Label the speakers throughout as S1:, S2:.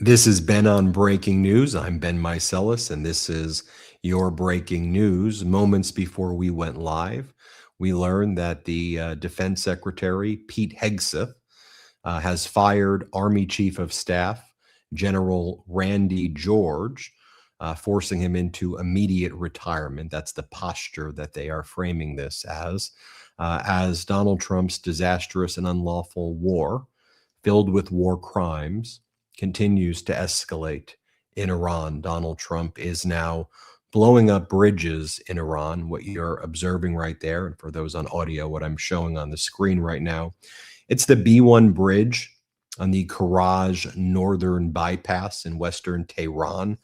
S1: This is Ben on Breaking News. I'm Ben Meiselas, and this is your breaking news. Moments before we went live, we learned that the Defense Secretary, Pete Hegseth, has fired Army Chief of Staff, General Randy George, forcing him into immediate retirement. That's the posture that they are framing this as Donald Trump's disastrous and unlawful war, filled with war crimes, continues to escalate in Iran. Donald Trump is now blowing up bridges in Iran, what you're observing right there. And for those on audio, what I'm showing on the screen right now, it's the B1 bridge on the Karaj Northern Bypass in Western Tehran,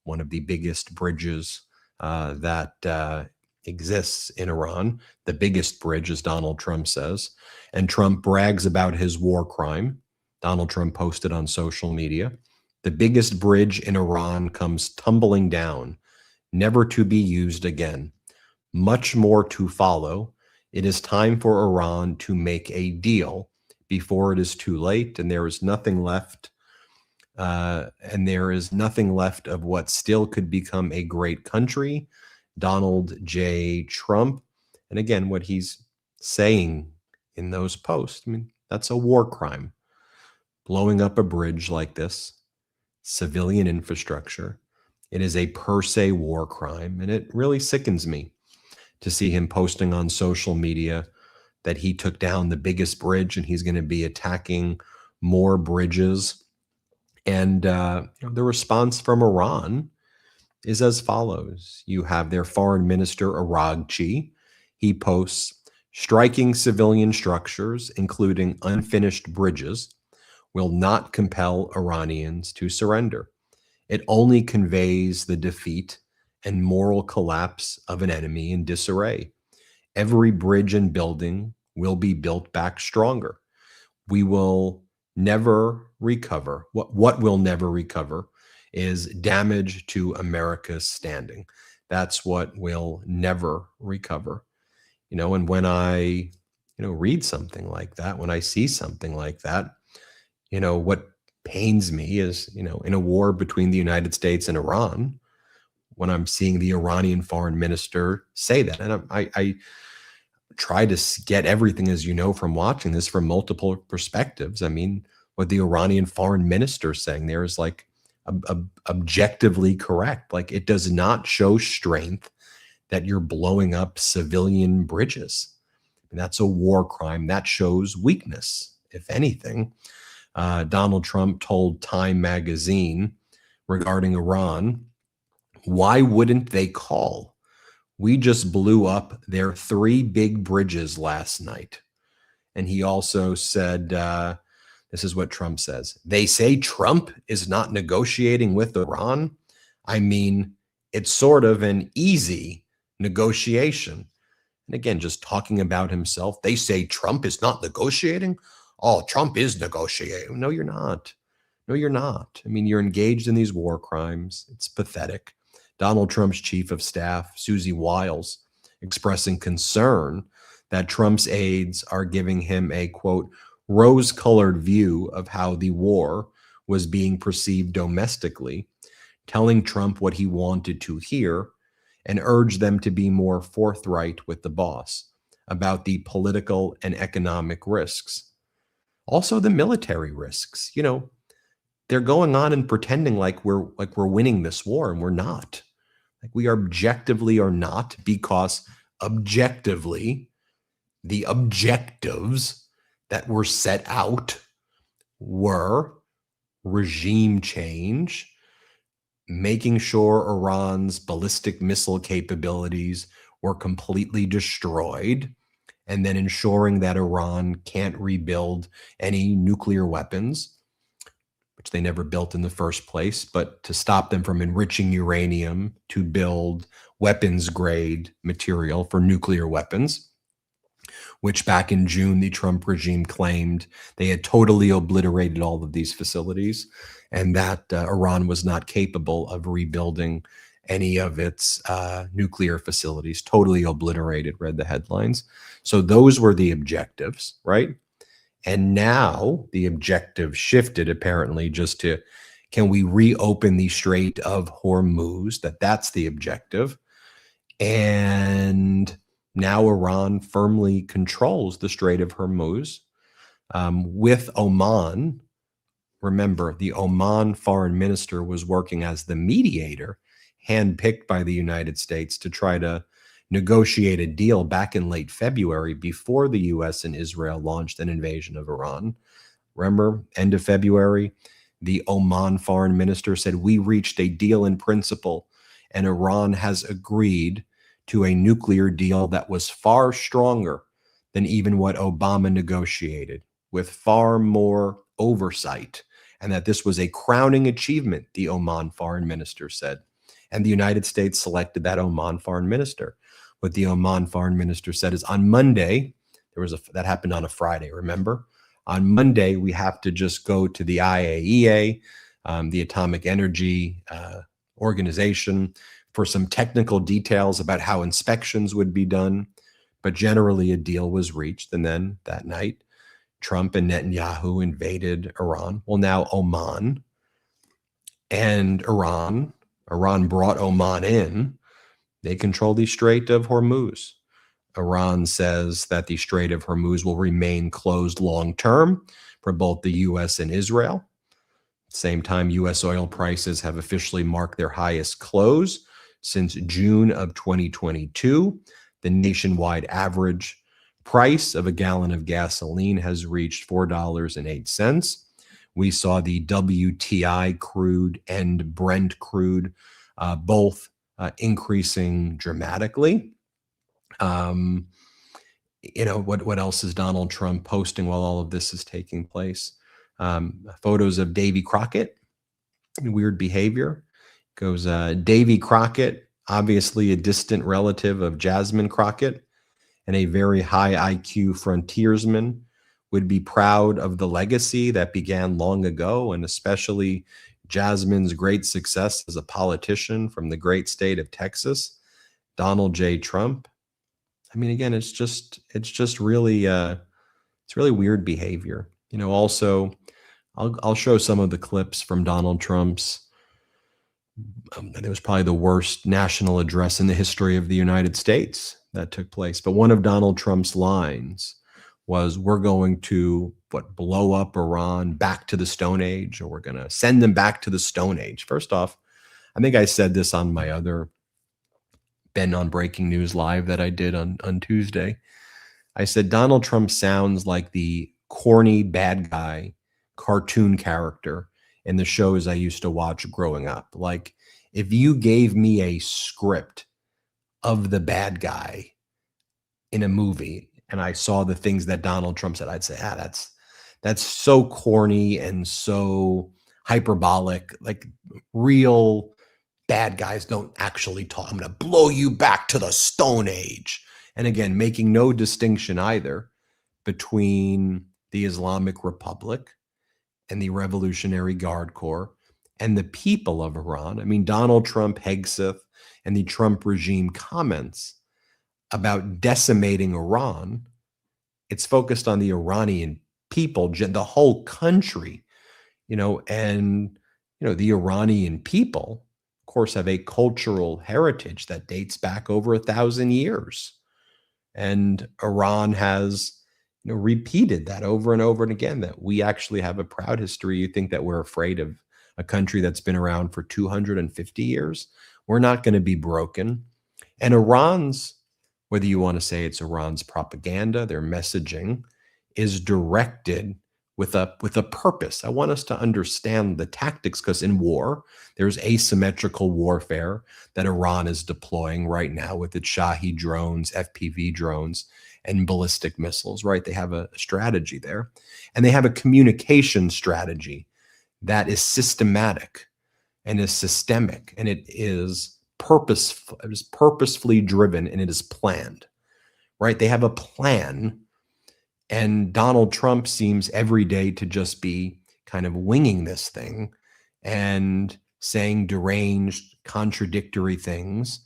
S1: one of the biggest bridges that exists in Iran, the biggest bridge, as Donald Trump says. And Trump brags about his war crime. Donald Trump posted on social media, the biggest bridge in Iran comes tumbling down, never to be used again. Much more to follow. It is time for Iran to make a deal before it is too late, and there is nothing left. Of what still could become a great country. Donald J. Trump. And again, what he's saying in those posts, I mean, that's a war crime. Blowing up a bridge like this, civilian infrastructure, it is a per se war crime. And it really sickens me to see him posting on social media that he took down the biggest bridge and he's going to be attacking more bridges. And the response from Iran is as follows. You have their foreign minister, Aragchi. He posts, striking civilian structures, including unfinished bridges, will not compel Iranians to surrender. It only conveys the defeat and moral collapse of an enemy in disarray. Every bridge and building will be built back stronger. We will never recover. What will never recover is damage to America's standing. That's what will never recover. And when I, read something like that, when I see something like that, what pains me is, in a war between the United States and Iran, when I'm seeing the Iranian foreign minister say that, and I try to get everything, as you know, from watching this from multiple perspectives. I mean, what the Iranian foreign minister is saying there is like objectively correct. Like, it does not show strength that you're blowing up civilian bridges. And that's a war crime. That shows weakness, if anything. Donald Trump told Time magazine regarding Iran, why wouldn't they call? We just blew up their 3 big bridges last night. And he also said, this is what Trump says. They say Trump is not negotiating with Iran. I mean, it's sort of an easy negotiation. And again, just talking about himself, they say Trump is not negotiating. Oh, Trump is negotiating. No, you're not. No, you're not. I mean, you're engaged in these war crimes. It's pathetic. Donald Trump's chief of staff, Susie Wiles, expressing concern that Trump's aides are giving him a, quote, rose-colored view of how the war was being perceived domestically, telling Trump what he wanted to hear, and urged them to be more forthright with the boss about the political and economic risks. Also the military risks. They're going on and pretending like we're winning this war, and we're not. Like, we objectively are not, because objectively the objectives that were set out were regime change, making sure Iran's ballistic missile capabilities were completely destroyed, and then ensuring that Iran can't rebuild any nuclear weapons, which they never built in the first place, but to stop them from enriching uranium to build weapons-grade material for nuclear weapons, which back in June, the Trump regime claimed they had totally obliterated all of these facilities, and that Iran was not capable of rebuilding any of its nuclear facilities. Totally obliterated, read the headlines. So those were the objectives, right? And now the objective shifted, apparently, just to Can we reopen the Strait of Hormuz? That's the objective. And now Iran firmly controls the Strait of Hormuz, with Oman. Remember, the Oman foreign minister was working as the mediator, handpicked by the United States to try to negotiate a deal back in late February before the US and Israel launched an invasion of Iran. Remember, end of February, the Oman foreign minister said, "We reached a deal in principle, and Iran has agreed to a nuclear deal that was far stronger than even what Obama negotiated, with far more oversight, and that this was a crowning achievement," the Oman foreign minister said. And the United States selected that Oman foreign minister. What the Oman foreign minister said is, on Monday, that happened on a Friday, remember? On Monday, we have to just go to the IAEA, the Atomic Energy Organization, for some technical details about how inspections would be done. But generally, a deal was reached. And then that night, Trump and Netanyahu invaded Iran. Well, now Oman and Iran brought Oman in. They control the Strait of Hormuz. Iran says that the Strait of Hormuz will remain closed long term for both the U.S. and Israel. Same time, U.S. oil prices have officially marked their highest close since June of 2022. The nationwide average price of a gallon of gasoline has reached $4.08. We saw the WTI crude and Brent crude both increasing dramatically. What else is Donald Trump posting while all of this is taking place? Photos of Davy Crockett, weird behavior. Goes Davy Crockett, obviously a distant relative of Jasmine Crockett and a very high IQ frontiersman, would be proud of the legacy that began long ago, and especially Jasmine's great success as a politician from the great state of Texas, Donald J. Trump. I mean, again, it's just really it's really weird behavior. Also, I'll show some of the clips from Donald Trump's. It was probably the worst national address in the history of the United States that took place. But one of Donald Trump's lines was, "We're going to blow up Iran back to the Stone Age, or we're going to send them back to the Stone Age." First off, I think I said this on my other Ben on Breaking News Live that I did on Tuesday. I said, Donald Trump sounds like the corny bad guy cartoon character in the shows I used to watch growing up. Like, if you gave me a script of the bad guy in a movie and I saw the things that Donald Trump said, I'd say, that's so corny and so hyperbolic. Like, real bad guys don't actually talk. I'm going to blow you back to the Stone Age. And again, making no distinction either between the Islamic Republic and the Revolutionary Guard Corps and the people of Iran. I mean, Donald Trump, Hegseth, and the Trump regime comments about decimating Iran, it's focused on the Iranian people, the whole country, and, the Iranian people, of course, have a cultural heritage that dates back over 1,000 years. And Iran has repeated that over and over and again, that we actually have a proud history. You think that we're afraid of a country that's been around for 250 years? We're not going to be broken. And Iran's, whether you want to say it's Iran's propaganda, their messaging is directed with a purpose. I want us to understand the tactics, because in war, there's asymmetrical warfare that Iran is deploying right now with its Shahi drones, FPV drones, and ballistic missiles, right? They have a strategy there. And they have a communication strategy that is systematic and is systemic, and it is purposefully driven, and it is planned, right? They have a plan. And Donald Trump seems every day to just be kind of winging this thing and saying deranged, contradictory things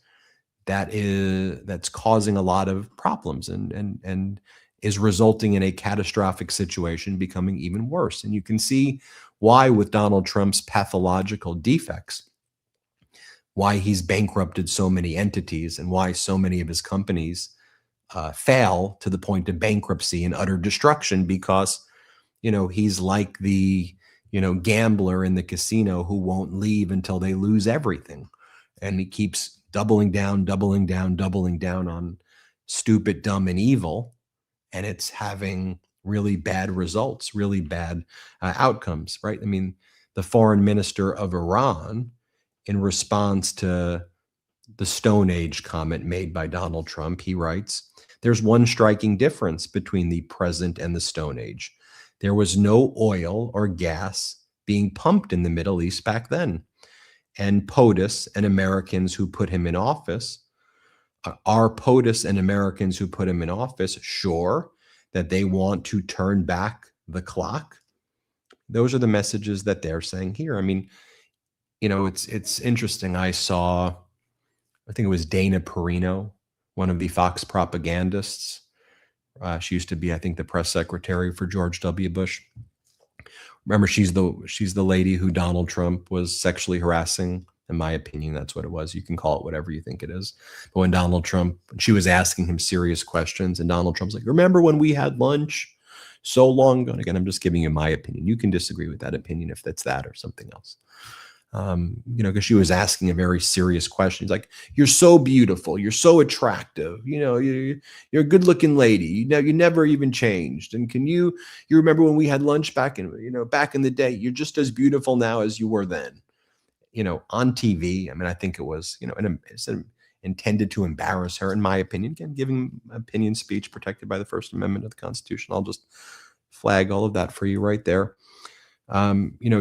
S1: that's causing a lot of problems and is resulting in a catastrophic situation becoming even worse. And you can see why, with Donald Trump's pathological defects, why he's bankrupted so many entities and why so many of his companies fail to the point of bankruptcy and utter destruction, because he's like the gambler in the casino who won't leave until they lose everything, and he keeps doubling down, doubling down, doubling down on stupid, dumb, and evil, and it's having really bad results, really bad outcomes, right? I mean, the foreign minister of Iran, in response to the Stone Age comment made by Donald Trump, he writes, "There's one striking difference between the present and the Stone Age. There was no oil or gas being pumped in the Middle East back then. And POTUS and Americans who put him in office, are POTUS and Americans who put him in office sure that they want to turn back the clock?" Those are the messages that they're saying here. I mean, it's interesting. I think it was Dana Perino, one of the Fox propagandists. She used to be, I think, the press secretary for George W. Bush. Remember, she's the lady who Donald Trump was sexually harassing. In my opinion, that's what it was. You can call it whatever you think it is. But when she was asking him serious questions, and Donald Trump's like, "Remember when we had lunch so long ago?" And again, I'm just giving you my opinion. You can disagree with that opinion if that's that or something else. Because she was asking a very serious question. He's like, "You're so beautiful. You're so attractive. You're a good looking lady. You never even changed. And you remember when we had lunch back in the day? You're just as beautiful now as you were then." On TV. I mean, I think it was, it's intended to embarrass her, in my opinion. Again, giving opinion speech protected by the First Amendment of the Constitution. I'll just flag all of that for you right there.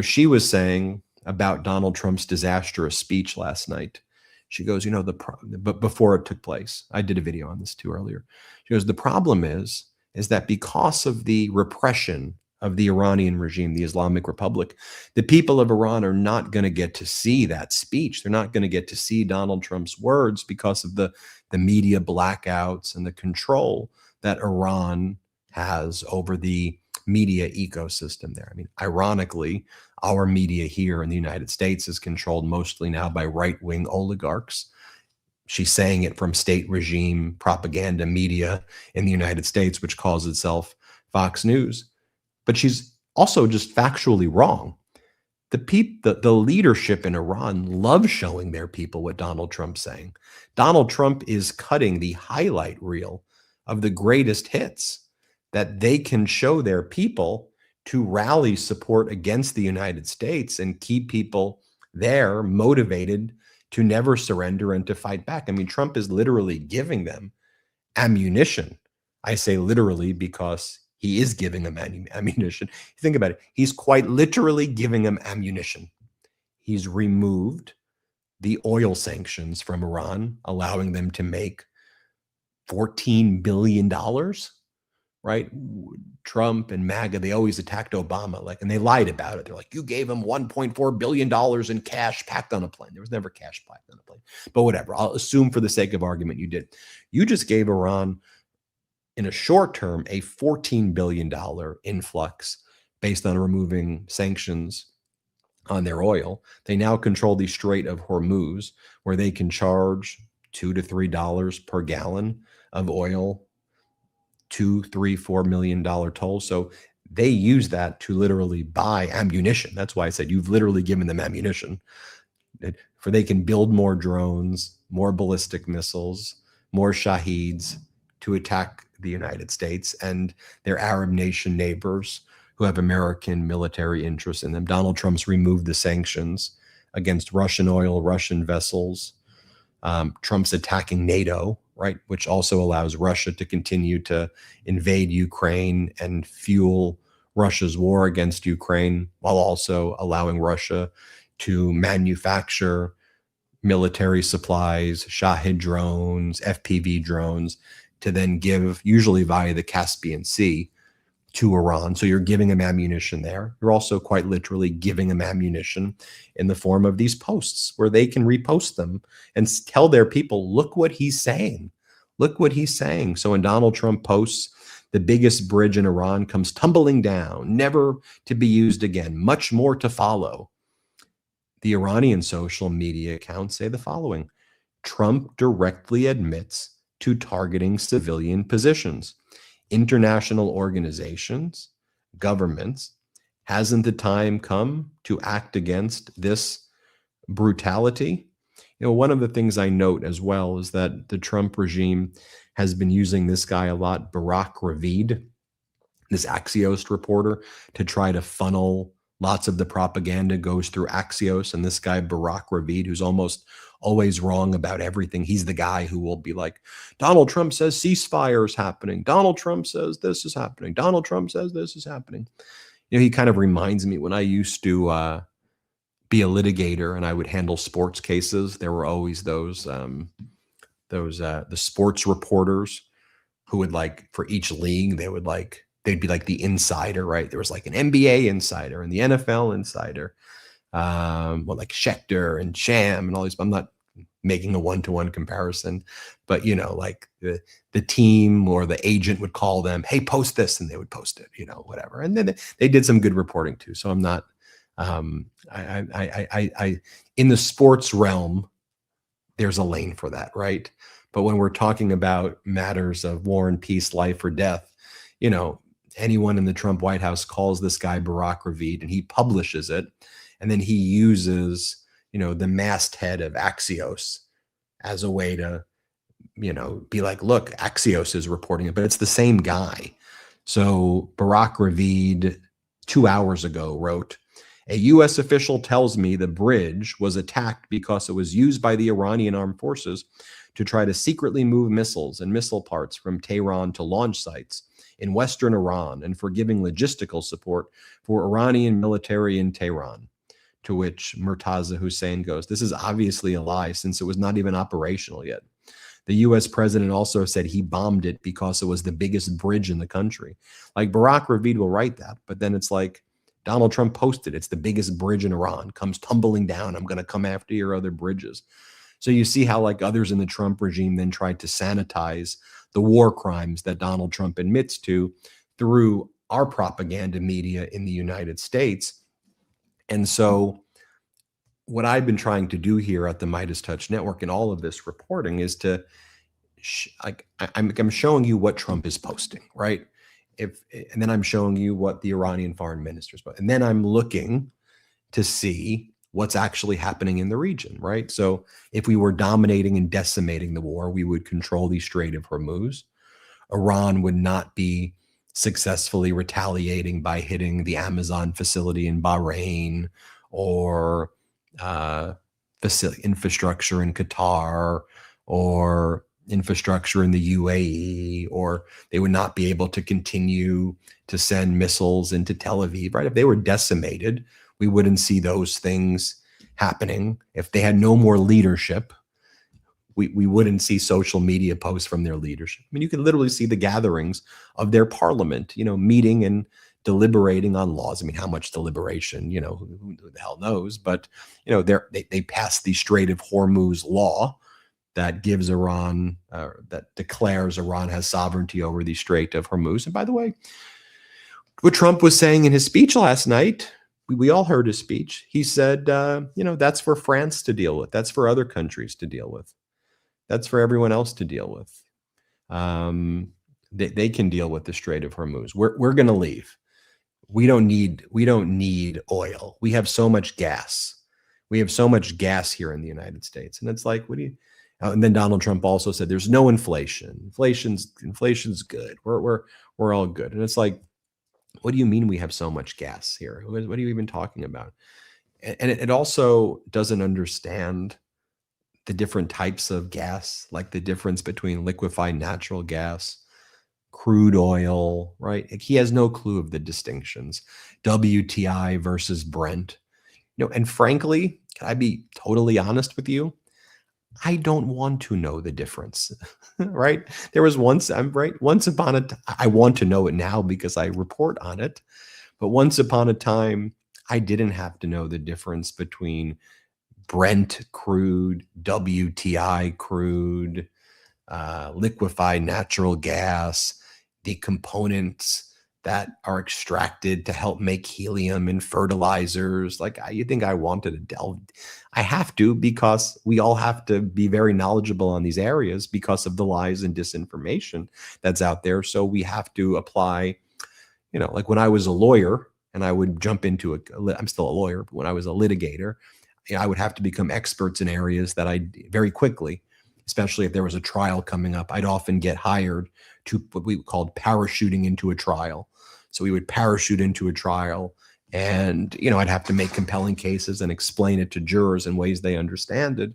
S1: She was saying about Donald Trump's disastrous speech last night. She goes, but before it took place, I did a video on this too earlier. She goes, "The problem is that because of the repression of the Iranian regime, the Islamic Republic, the people of Iran are not going to get to see that speech. They're not going to get to see Donald Trump's words because of the media blackouts and the control that Iran has over the media ecosystem there." I mean, ironically, our media here in the United States is controlled mostly now by right-wing oligarchs. She's saying it from state regime propaganda media in the United States, which calls itself Fox News. But she's also just factually wrong. The leadership in Iran love showing their people what Donald Trump's saying. Donald Trump is cutting the highlight reel of the greatest hits that they can show their people to rally support against the United States and keep people there motivated to never surrender and to fight back. I mean, Trump is literally giving them ammunition. I say literally because he is giving them ammunition. Think about it. He's quite literally giving them ammunition. He's removed the oil sanctions from Iran, allowing them to make $14 billion, right? Trump and MAGA, they always attacked Obama, and they lied about it. They're like, "You gave him $1.4 billion in cash packed on a plane." There was never cash packed on a plane. But whatever, I'll assume for the sake of argument you did. You just gave Iran, in a short term, a $14 billion influx based on removing sanctions on their oil. They now control the Strait of Hormuz, where they can charge $2 to $3 per gallon of oil, $2, $3, $4 million toll. So they use that to literally buy ammunition. That's why I said you've literally given them ammunition. For they can build more drones, more ballistic missiles, more Shaheeds to attack the United States and their Arab nation neighbors who have American military interests in them. Donald Trump's removed the sanctions against Russian oil, Russian vessels. Trump's attacking NATO, right, which also allows Russia to continue to invade Ukraine and fuel Russia's war against Ukraine, while also allowing Russia to manufacture military supplies, Shahed drones, FPV drones, to then give, usually via the Caspian Sea, to Iran. So you're giving them ammunition there. You're also quite literally giving them ammunition in the form of these posts where they can repost them and tell their people, "Look what he's saying. Look what he's saying." So when Donald Trump posts The biggest bridge in Iran comes tumbling down, never to be used again, much more to follow. The Iranian social media accounts say the following: Trump directly admits to targeting civilian positions. International organizations, governments, hasn't the time come to act against this brutality? One of the things I note as well is that the Trump regime has been using this guy a lot, Barack Ravid, this Axios reporter, to try to funnel lots of the propaganda goes through Axios. And this guy, Barack Ravid, who's almost always wrong about everything, he's the guy who will be like, Donald Trump says ceasefire is happening. Donald Trump says this is happening. Donald Trump says this is happening. He kind of reminds me when I used to be a litigator and I would handle sports cases. There were always those the sports reporters who would, like, for each league, they'd be like the insider, right? There was like an NBA insider and the NFL insider, like Schechter and Sham and all these. I'm not making a one-to-one comparison, but like the team or the agent would call them, hey, post this, and they would post it, whatever. And then they did some good reporting too. So I'm not, I in the sports realm, there's a lane for that, right? But when we're talking about matters of war and peace, life or death, anyone in the Trump White House calls this guy Barack Ravid, and he publishes it, and then he uses, the masthead of Axios as a way to, be like, look, Axios is reporting it, but it's the same guy. So Barack Ravid 2 hours ago wrote, a U.S. official tells me the bridge was attacked because it was used by the Iranian armed forces to try to secretly move missiles and missile parts from Tehran to launch sites in western Iran, and for giving logistical support for Iranian military in Tehran. To which Murtaza Hussein goes, this is obviously a lie since it was not even operational yet. The U.S. president also said he bombed it because it was the biggest bridge in the country. Like, Barack Ravid will write that, but then it's like, Donald Trump posted, it's the biggest bridge in Iran, comes tumbling down. I'm going to come after your other bridges. So you see how, like, others in the Trump regime then tried to sanitize the war crimes that Donald Trump admits to through our propaganda media in the United States. And so what I've been trying to do here at the MeidasTouch Network in all of this reporting is to, I'm showing you what Trump is posting, right? And then I'm showing you what the Iranian foreign minister is, and then I'm looking to see what's actually happening in the region, right? So if we were dominating and decimating the war, we would control the Strait of Hormuz. Iran would not be successfully retaliating by hitting the Amazon facility in Bahrain or infrastructure in Qatar or infrastructure in the UAE, or they would not be able to continue to send missiles into Tel Aviv, right? If they were decimated, we wouldn't see those things happening. If they had no more leadership, we wouldn't see social media posts from their leadership. I mean, you can literally see the gatherings of their parliament, meeting and deliberating on laws. I mean, how much deliberation, who the hell knows? But, they passed the Strait of Hormuz law that gives Iran, that declares Iran has sovereignty over the Strait of Hormuz. And by the way, what Trump was saying in his speech last night, we all heard his speech. He said, that's for France to deal with. That's for other countries to deal with. That's for everyone else to deal with. They can deal with the Strait of Hormuz. We're going to leave. We don't need oil. We have so much gas. We have so much gas here in the United States. And it's like, and then Donald Trump also said there's no inflation. Inflation's good. We're all good. And it's like, what do you mean we have so much gas here? What are you even talking about? And it also doesn't understand the different types of gas, like the difference between liquefied natural gas, crude oil, right? He has no clue of the distinctions. WTI versus Brent. And frankly, can I be totally honest with you? I don't want to know the difference, right? There was once upon a time, I want to know it now because I report on it. But once upon a time, I didn't have to know the difference between Brent crude, WTI crude, liquefied natural gas, the components that are extracted to help make helium and fertilizers. Like, you think I wanted to delve? I have to, because we all have to be very knowledgeable on these areas because of the lies and disinformation that's out there. So we have to apply, like when I was a lawyer and I would jump into I'm still a lawyer, but when I was a litigator, I would have to become experts in areas that I very quickly, especially if there was a trial coming up. I'd often get hired to what we called parachuting into a trial. So we would parachute into a trial, and I'd have to make compelling cases and explain it to jurors in ways they understand it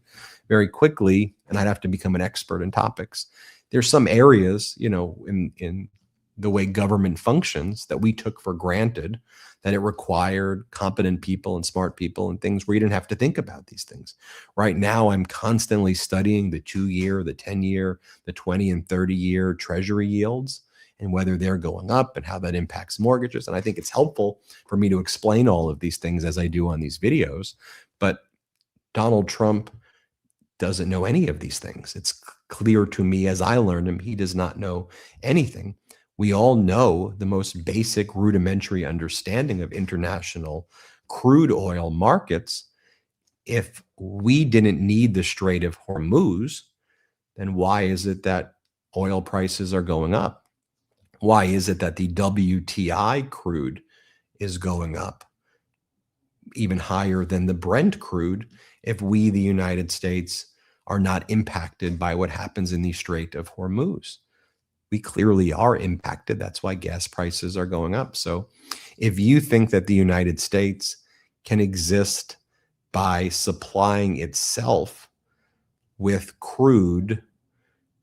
S1: very quickly, and I'd have to become an expert in topics. There's some areas, in the way government functions that we took for granted, that it required competent people and smart people and things where you didn't have to think about these things. Right now, I'm constantly studying the 2-year, the 10-year, the 20 and 30-year treasury yields and whether they're going up and how that impacts mortgages. And I think it's helpful for me to explain all of these things as I do on these videos. But Donald Trump doesn't know any of these things. It's clear to me as I learned him, he does not know anything. We all know the most basic rudimentary understanding of international crude oil markets. If we didn't need the Strait of Hormuz, then why is it that oil prices are going up? Why is it that the WTI crude is going up even higher than the Brent crude if we, the United States, are not impacted by what happens in the Strait of Hormuz? We clearly are impacted. That's why gas prices are going up. So if you think that the United States can exist by supplying itself with crude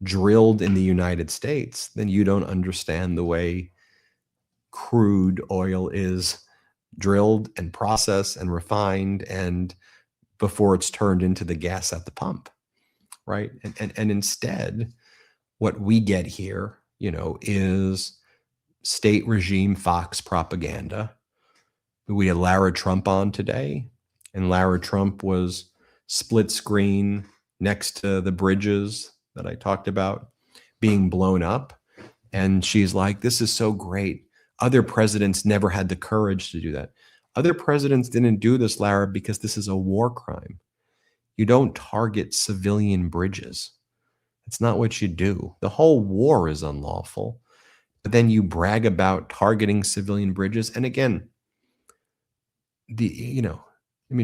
S1: drilled in the United States, then you don't understand the way crude oil is drilled and processed and refined and before it's turned into the gas at the pump, right? And instead, what we get here, is state regime Fox propaganda. We had Lara Trump on today, and Lara Trump was split screen next to the bridges that I talked about being blown up. And she's like, this is so great. Other presidents never had the courage to do that. Other presidents didn't do this, Lara, because this is a war crime. You don't target civilian bridges. It's not what you do. The whole war is unlawful. But then you brag about targeting civilian bridges. And again,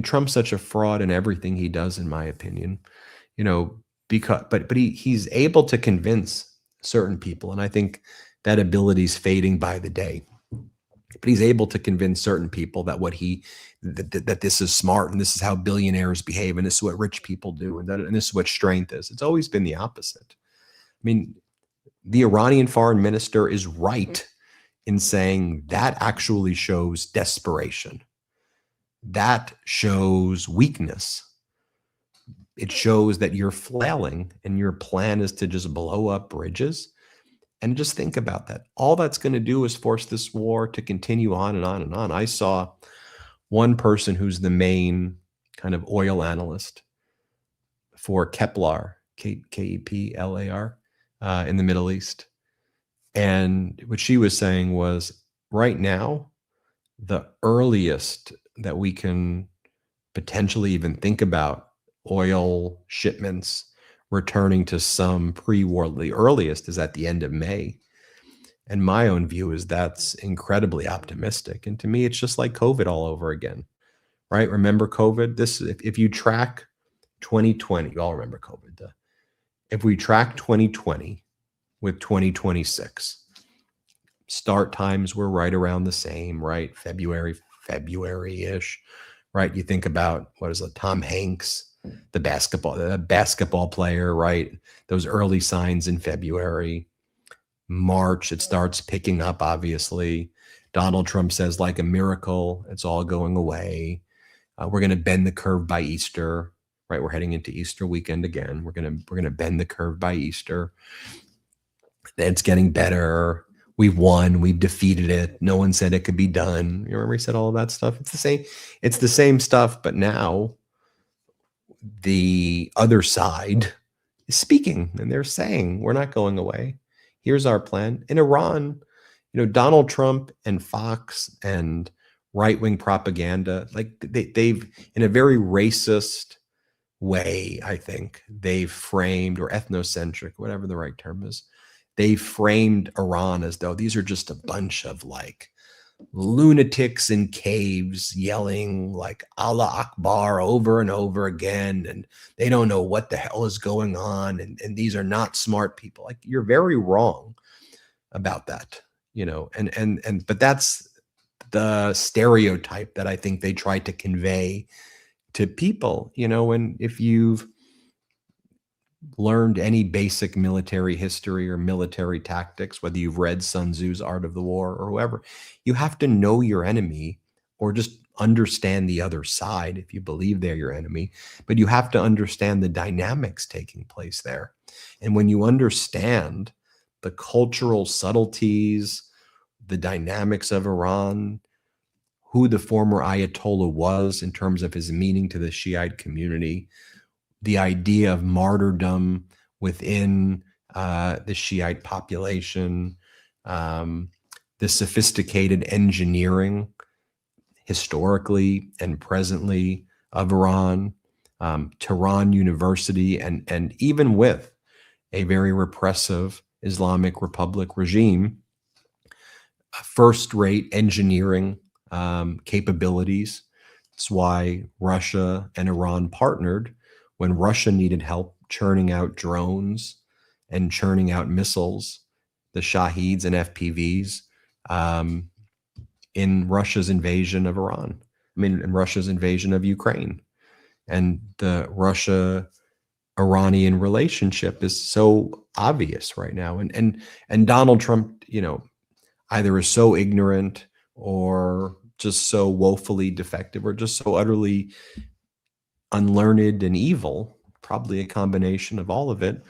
S1: Trump's such a fraud in everything he does, in my opinion. Because he's able to convince certain people, and I think that ability is fading by the day. But he's able to convince certain people that that this is smart, and this is how billionaires behave, and this is what rich people do, and this is what strength is. It's always been the opposite. I mean, the Iranian foreign minister is right in saying that actually shows desperation. That shows weakness. It shows that you're flailing and your plan is to just blow up bridges. And just think about that. All that's going to do is force this war to continue on and on and on. I saw one person who's the main kind of oil analyst for Kepler, Keplar, in the Middle East. And what she was saying was, right now, the earliest that we can potentially even think about oil shipments returning to some pre-war, the earliest is at the end of May. And my own view is that's incredibly optimistic. And to me, it's just like COVID all over again, right? Remember COVID? If you track 2020, you all remember COVID. If we track 2020 with 2026, start times were right around the same, right? February-ish, right? You think about, what is it, Tom Hanks, the basketball player, right? Those early signs in February. March, it starts picking up, obviously. Donald Trump says, like a miracle, it's all going away. We're going to bend the curve by Easter, right? We're heading into Easter weekend again. We're going to bend the curve by Easter. It's getting better. We've won. We've defeated it. No one said it could be done. You remember he said all of that stuff? It's the same. It's the same stuff, but now the other side is speaking, and they're saying, we're not going away. Here's our plan. In Iran, Donald Trump and Fox and right-wing propaganda, like they've, in a very racist way, I think, they've framed, or ethnocentric, whatever the right term is, they framed Iran as though these are just a bunch of like lunatics in caves yelling like Allah Akbar over and over again, and they don't know what the hell is going on, and these are not smart people. Like, you're very wrong about that, but that's the stereotype that I think they try to convey to people, and if you've learned any basic military history or military tactics, whether you've read Sun Tzu's Art of the War or whoever, you have to know your enemy, or just understand the other side if you believe they're your enemy. But you have to understand the dynamics taking place there. And when you understand the cultural subtleties, the dynamics of Iran, who the former Ayatollah was in terms of his meaning to the Shiite community, the idea of martyrdom within the Shiite population, the sophisticated engineering historically and presently of Iran, Tehran University, and even with a very repressive Islamic Republic regime, first-rate engineering capabilities. That's why Russia and Iran partnered when Russia needed help churning out drones and churning out missiles, the Shaheeds and FPVs, in Russia's invasion of Iran. In Russia's invasion of Ukraine. And the Russia-Iranian relationship is so obvious right now. And Donald Trump, either is so ignorant, or just so woefully defective, or just so utterly unlearned and evil, probably a combination of all of it,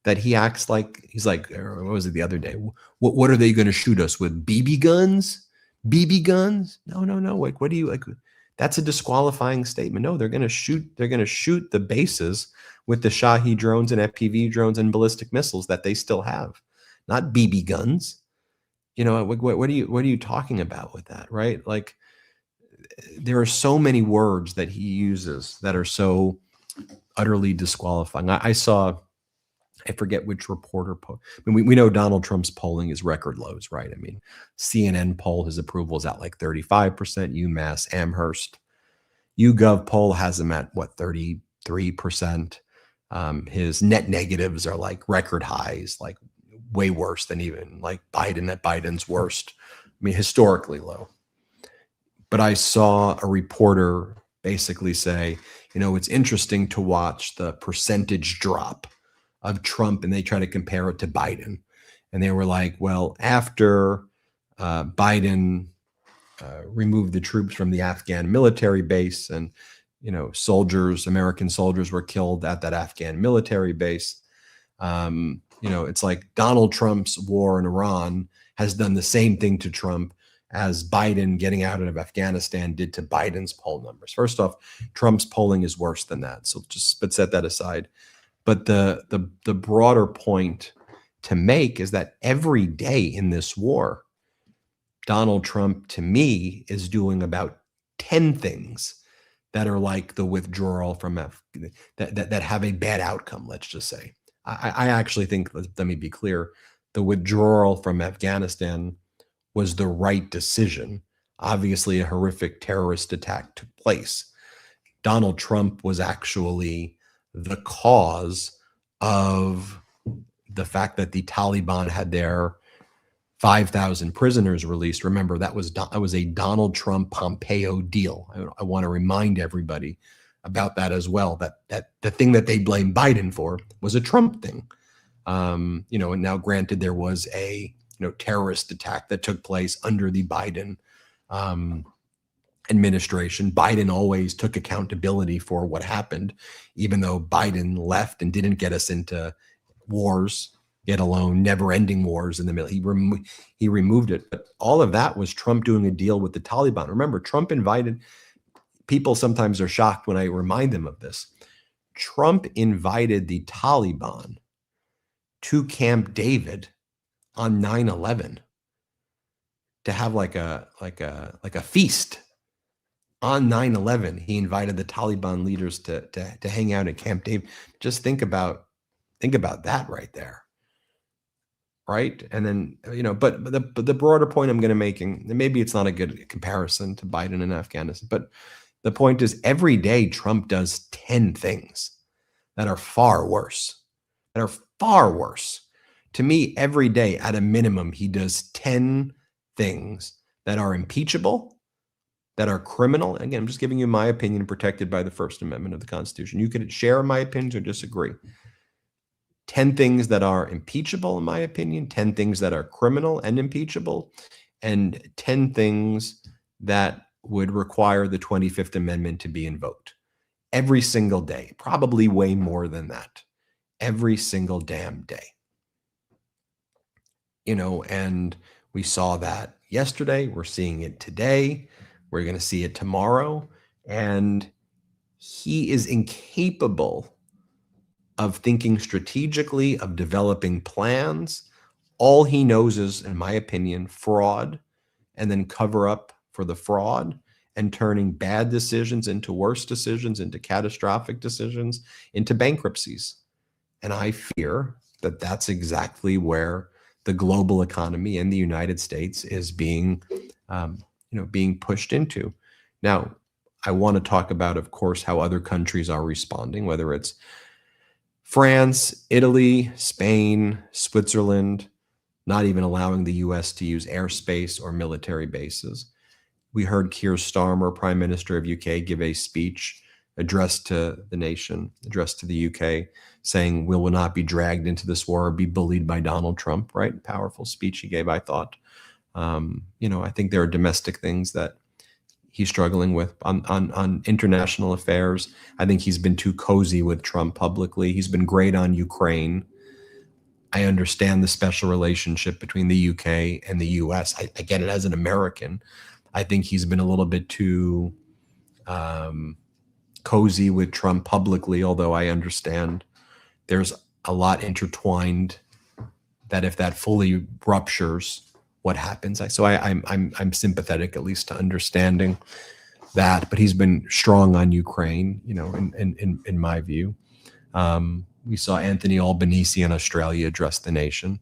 S1: that he acts like, he's like, what was it the other day? What are they going to shoot us with? BB guns? BB guns? No. Like, what do you like? That's a disqualifying statement. No, they're going to shoot the bases with the Shahed drones and FPV drones and ballistic missiles that they still have, not BB guns. What are you talking about with that, right? Like, there are so many words that he uses that are so utterly disqualifying. I saw, I forget which reporter. We know Donald Trump's polling is record lows, right? CNN poll, his approval is at like 35%. UMass Amherst, YouGov poll has him at 33%. His net negatives are like record highs, like way worse than even like Biden at Biden's worst. Historically low. But I saw a reporter basically say, it's interesting to watch the percentage drop of Trump, and they try to compare it to Biden. And they were like, well, after Biden removed the troops from the Afghan military base, and, American soldiers were killed at that Afghan military base. It's like Donald Trump's war in Iran has done the same thing to Trump as Biden getting out of Afghanistan did to Biden's poll numbers. First off, Trump's polling is worse than that. So but set that aside. But the broader point to make is that every day in this war, Donald Trump, to me, is doing about 10 things that are like the withdrawal from that have a bad outcome, let's just say. I actually think, let me be clear, the withdrawal from Afghanistan was the right decision. Obviously, a horrific terrorist attack took place. Donald Trump was actually the cause of the fact that the Taliban had their 5,000 prisoners released. Remember, that was a Donald Trump Pompeo deal. I want to remind everybody about that as well, that the thing that they blame Biden for was a Trump thing. And now granted, there was a terrorist attack that took place under the Biden administration. Biden always took accountability for what happened, even though Biden left and didn't get us into wars, yet alone never-ending wars in the middle. He removed it. But all of that was Trump doing a deal with the Taliban. Remember, Trump invited, people sometimes are shocked when I remind them of this. Trump invited the Taliban to Camp David on 9/11 to have like a feast on 9/11. He invited the Taliban leaders to hang out at Camp David. Just think about that right there. Right. And then, but the broader point I'm going to making, maybe it's not a good comparison to Biden and Afghanistan, but the point is every day Trump does 10 things that are far worse, To me, every day at a minimum, he does 10 things that are impeachable, that are criminal. Again, I'm just giving you my opinion protected by the First Amendment of the Constitution. You could share my opinions or disagree. 10 things that are impeachable, in my opinion, 10 things that are criminal and impeachable, and 10 things that would require the 25th Amendment to be invoked. Every single day, probably way more than that. Every single damn day. And we saw that yesterday. We're seeing it today. We're going to see it tomorrow. And he is incapable of thinking strategically, of developing plans. All he knows is, in my opinion, fraud, and then cover up for the fraud, and turning bad decisions into worse decisions, into catastrophic decisions, into bankruptcies. And I fear that that's exactly where the global economy and the United States is being pushed into. Now, I want to talk about, of course, how other countries are responding, whether it's France, Italy, Spain, Switzerland, not even allowing the U.S. to use airspace or military bases. We heard Keir Starmer, Prime Minister of UK, give a speech addressed to the nation, addressed to the UK, saying we will not be dragged into this war or be bullied by Donald Trump, right? Powerful speech he gave, I thought. I think there are domestic things that he's struggling with on international affairs. I think he's been too cozy with Trump publicly. He's been great on Ukraine. I understand the special relationship between the UK and the US. I get it as an American. I think he's been a little bit too cozy with Trump publicly, although I understand there's a lot intertwined that if that fully ruptures, what happens. I'm sympathetic at least to understanding that, but he's been strong on Ukraine, in my view. We saw Anthony Albanese in Australia address the nation.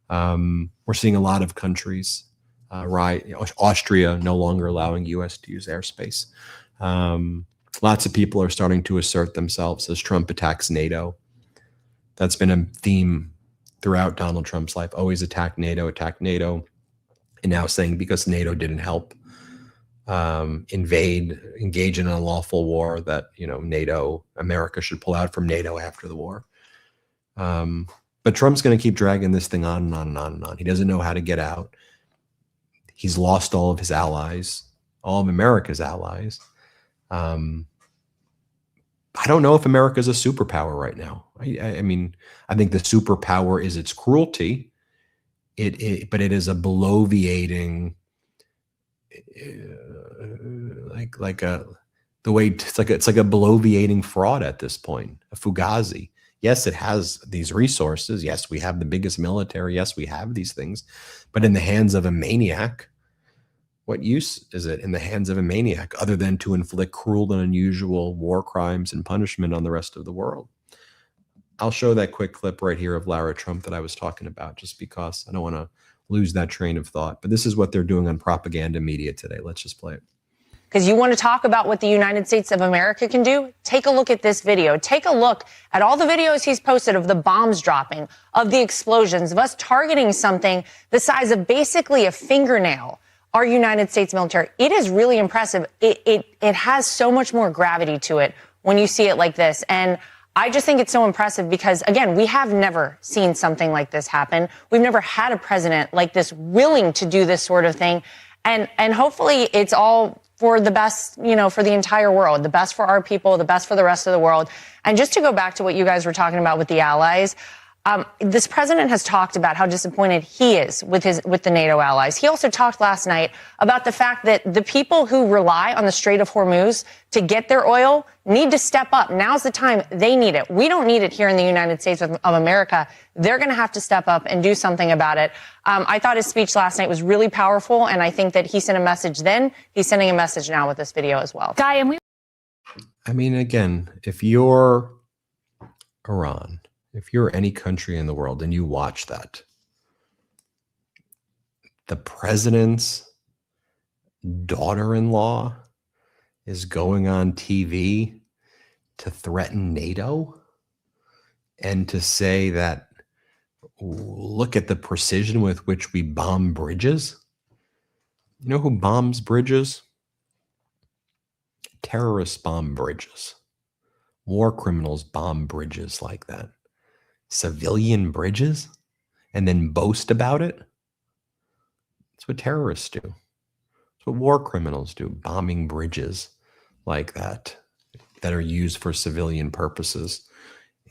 S1: We're seeing a lot of countries, Austria no longer allowing U.S. to use airspace. Lots of people are starting to assert themselves as Trump attacks NATO. That's been a theme throughout Donald Trump's life. Always attack NATO. And now saying because NATO didn't help engage in an unlawful war, that, America should pull out from NATO after the war. But Trump's going to keep dragging this thing on and on and on and on. He doesn't know how to get out. He's lost all of his allies, all of America's allies. I don't know if America is a superpower right now. I mean, I think the superpower is its cruelty. But it is a bloviating, it's like a bloviating fraud at this point, a Fugazi. Yes, it has these resources. Yes, we have the biggest military. Yes, we have these things, but in the hands of a maniac, what use is it in the hands of a maniac other than to inflict cruel and unusual war crimes and punishment on the rest of the world? I'll show that quick clip right here of Lara Trump that I was talking about, just because I don't want to lose that train of thought. But this is what they're doing on propaganda media today. Let's just play it.
S2: Because you want to talk about what the United States of America can do? Take a look at this video. Take a look at all the videos he's posted of the bombs dropping, of the explosions, of us targeting something the size of basically a fingernail, our United States military. It is really impressive. It has so much more gravity to it when you see it like this. And I just think it's so impressive because, again, we have never seen something like this happen. We've never had a president like this willing to do this sort of thing. And hopefully it's all for the best, for the entire world, the best for our people, the best for the rest of the world. And just to go back to what you guys were talking about with the allies, This president has talked about how disappointed he is with the NATO allies. He also talked last night about the fact that the people who rely on the Strait of Hormuz to get their oil need to step up. Now's the time they need it. We don't need it here in the United States of America. They're going to have to step up and do something about it. I thought his speech last night was really powerful, and I think that he sent a message then. He's sending a message now with this video as well.
S3: Guy, and
S1: I mean, again, if you're Iran, if you're any country in the world and you watch that, the president's daughter-in-law is going on TV to threaten NATO and to say that, look at the precision with which we bomb bridges. You know who bombs bridges? Terrorists bomb bridges. War criminals bomb bridges like that. Civilian bridges, and then boast about it. That's what terrorists do. That's what war criminals do, bombing bridges like that are used for civilian purposes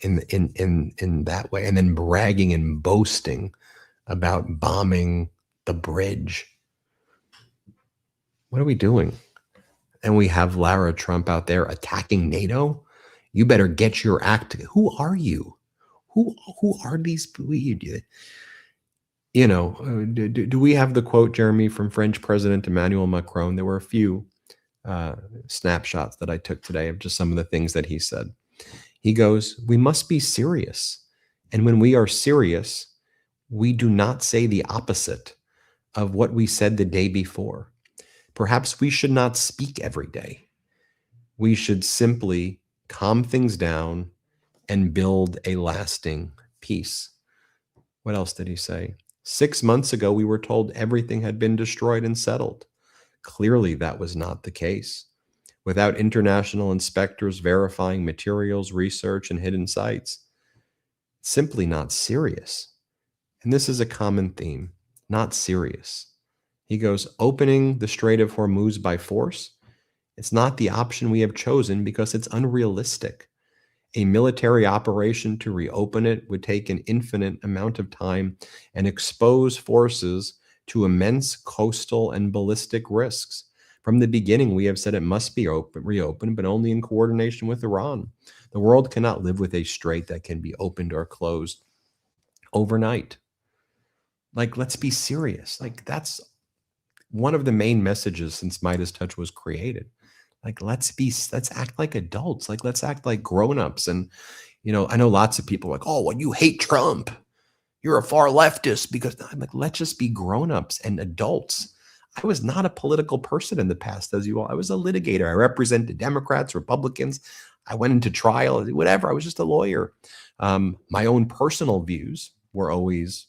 S1: in that way, and then bragging and boasting about bombing the bridge. What are we doing? And we have Lara Trump out there attacking NATO. You better get your act together. Who are you? Who are these? You know, do we have the quote, Jeremy, from French President Emmanuel Macron? There were a few snapshots that I took today of just some of the things that he said. He goes, we must be serious. And when we are serious, we do not say the opposite of what we said the day before. Perhaps we should not speak every day. We should simply calm things down and build a lasting peace. What else did he say? 6 months ago, we were told everything had been destroyed and settled. Clearly, that was not the case. Without international inspectors verifying materials, research, and hidden sites, simply not serious. And this is a common theme, not serious. He goes, opening the Strait of Hormuz by force, it's not the option we have chosen because it's unrealistic. A military operation to reopen it would take an infinite amount of time and expose forces to immense coastal and ballistic risks. From the beginning, we have said it must be reopened, but only in coordination with Iran. The world cannot live with a strait that can be opened or closed overnight. Like, let's be serious. Like, that's one of the main messages since MeidasTouch was created. Like, let's act like adults. Like, let's act like grown-ups. And, you know, I know lots of people are like, oh, well, you hate Trump. You're a far leftist. Because I'm like, let's just be grown-ups and adults. I was not a political person in the past, as you all. I was a litigator. I represented Democrats, Republicans. I went into trial, whatever. I was just a lawyer. My own personal views were always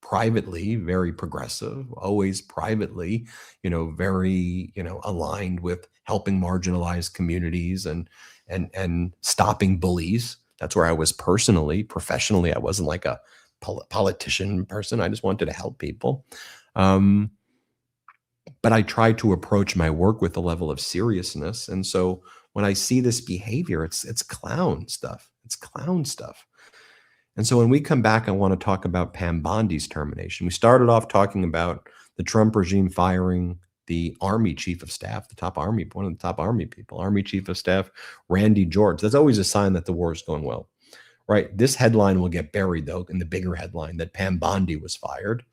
S1: privately very progressive, always privately, you know, very, you know, aligned with helping marginalized communities and stopping bullies. That's where I was personally. Professionally, I wasn't like a politician person. I just wanted to help people. But I tried to approach my work with a level of seriousness. And so when I see this behavior, it's clown stuff. It's clown stuff. And so when we come back, I want to talk about Pam Bondi's termination. We started off talking about the Trump regime firing the Army Chief of Staff, one of the top Army people, Army Chief of Staff, Randy George. That's always a sign that the war is going well, right? This headline will get buried, though, in the bigger headline that Pam Bondi was fired.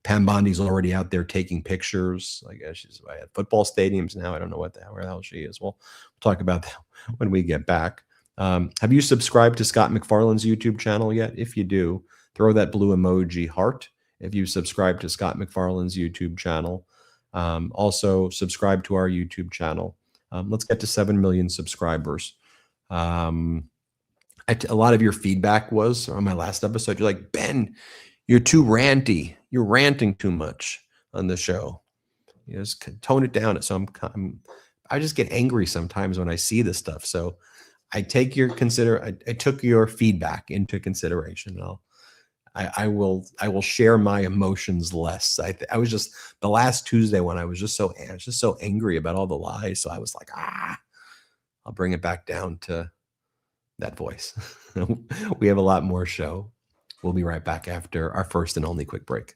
S1: Pam Bondi's already out there taking pictures. I guess she's at football stadiums now. I don't know where the hell she is. We'll talk about that when we get back. Have you subscribed to Scott McFarlane's YouTube channel yet? If you do, throw that blue emoji heart if you subscribe to Scott McFarlane's YouTube channel. Also, subscribe to our YouTube channel. Let's get to 7 million subscribers. A lot of your feedback was on my last episode. You're like, Ben, you're too ranty. You're ranting too much on the show. You just tone it down. So I just get angry sometimes when I see this stuff. So I take your I took your feedback into consideration. I will share my emotions less. I was just the last Tuesday when I was just so angry about all the lies. So I was like, I'll bring it back down to that voice. We have a lot more show. We'll be right back after our first and only quick break.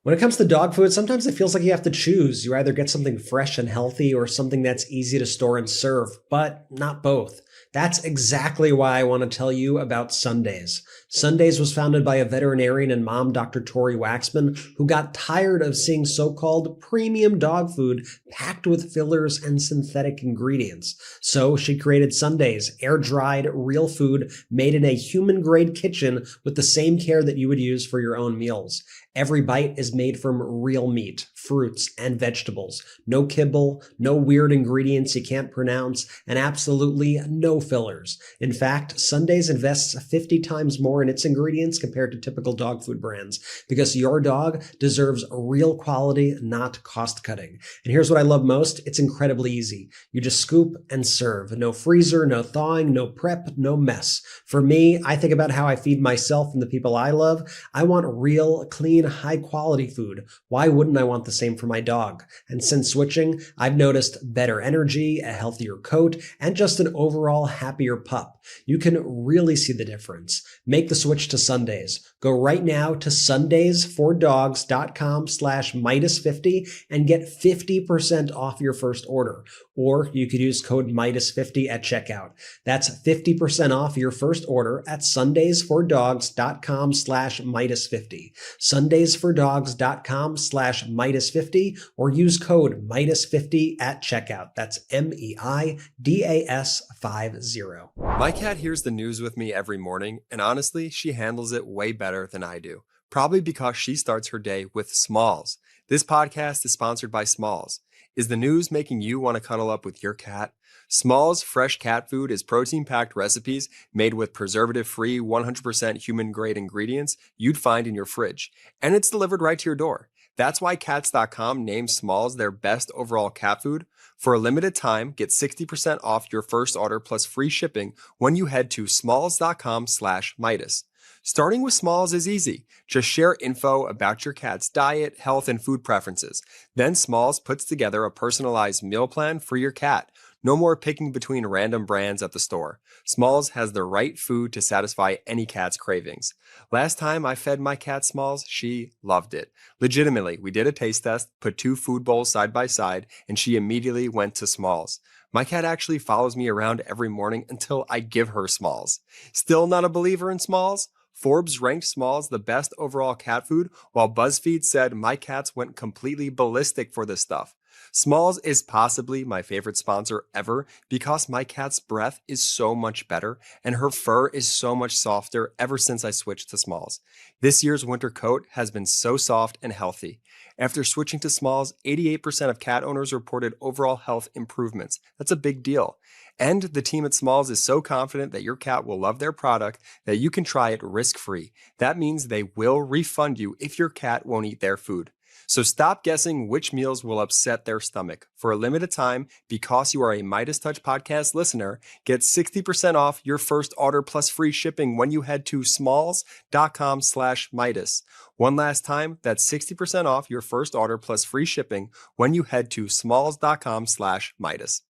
S3: When it comes to dog food, sometimes it feels like you have to choose. You either get something fresh and healthy or something that's easy to store and serve, but not both. That's exactly why I want to tell you about Sundays. Sundays was founded by a veterinarian and mom, Dr. Tori Waxman, who got tired of seeing so-called premium dog food packed with fillers and synthetic ingredients. So she created Sundays, air-dried, real food made in a human-grade kitchen with the same care that you would use for your own meals. Every bite is made from real meat, fruits, and vegetables. No kibble, no weird ingredients you can't pronounce, and absolutely no fillers. In fact, Sundays invests 50 times more in its ingredients compared to typical dog food brands because your dog deserves real quality, not cost cutting. And here's what I love most. It's incredibly easy. You just scoop and serve. No freezer, no thawing, no prep, no mess. For me, I think about how I feed myself and the people I love. I want real, clean, high quality food. Why wouldn't I want the same for my dog? And since switching, I've noticed better energy, a healthier coat, and just an overall happier pup. You can really see the difference. Make the switch to Sundays. Go right now to sundaysfordogs.com/Midas50 and get 50% off your first order. Or you could use code Midas50 at checkout. That's 50% off your first order at sundaysfordogs.com/Midas50. sundaysfordogs.com/Midas50 or use code Midas50 at checkout. That's MEIDAS50.
S4: My cat hears the news with me every morning, and honestly, she handles it way better than I do. Probably because she starts her day with Smalls. This podcast is sponsored by Smalls. Is the news making you want to cuddle up with your cat? Smalls fresh cat food is protein-packed recipes made with preservative-free, 100% human-grade ingredients you'd find in your fridge. And it's delivered right to your door. That's why Cats.com named Smalls their best overall cat food. For a limited time, get 60% off your first order plus free shipping when you head to smalls.com/Midas. Starting with Smalls is easy. Just share info about your cat's diet, health, and food preferences. Then Smalls puts together a personalized meal plan for your cat. No more picking between random brands at the store. Smalls has the right food to satisfy any cat's cravings. Last time I fed my cat Smalls, she loved it. Legitimately, we did a taste test, put 2 food bowls side by side, and she immediately went to Smalls. My cat actually follows me around every morning until I give her Smalls. Still not a believer in Smalls? Forbes ranked Smalls the best overall cat food, while BuzzFeed said my cats went completely ballistic for this stuff. Smalls is possibly my favorite sponsor ever because my cat's breath is so much better and her fur is so much softer ever since I switched to Smalls. This year's winter coat has been so soft and healthy. After switching to Smalls, 88% of cat owners reported overall health improvements. That's a big deal. And the team at Smalls is so confident that your cat will love their product that you can try it risk-free. That means they will refund you if your cat won't eat their food. So stop guessing which meals will upset their stomach. For a limited time, because you are a MeidasTouch podcast listener, get 60% off your first order plus free shipping when you head to smalls.com/Midas. One last time, that's 60% off your first order plus free shipping when you head to smalls.com/Midas.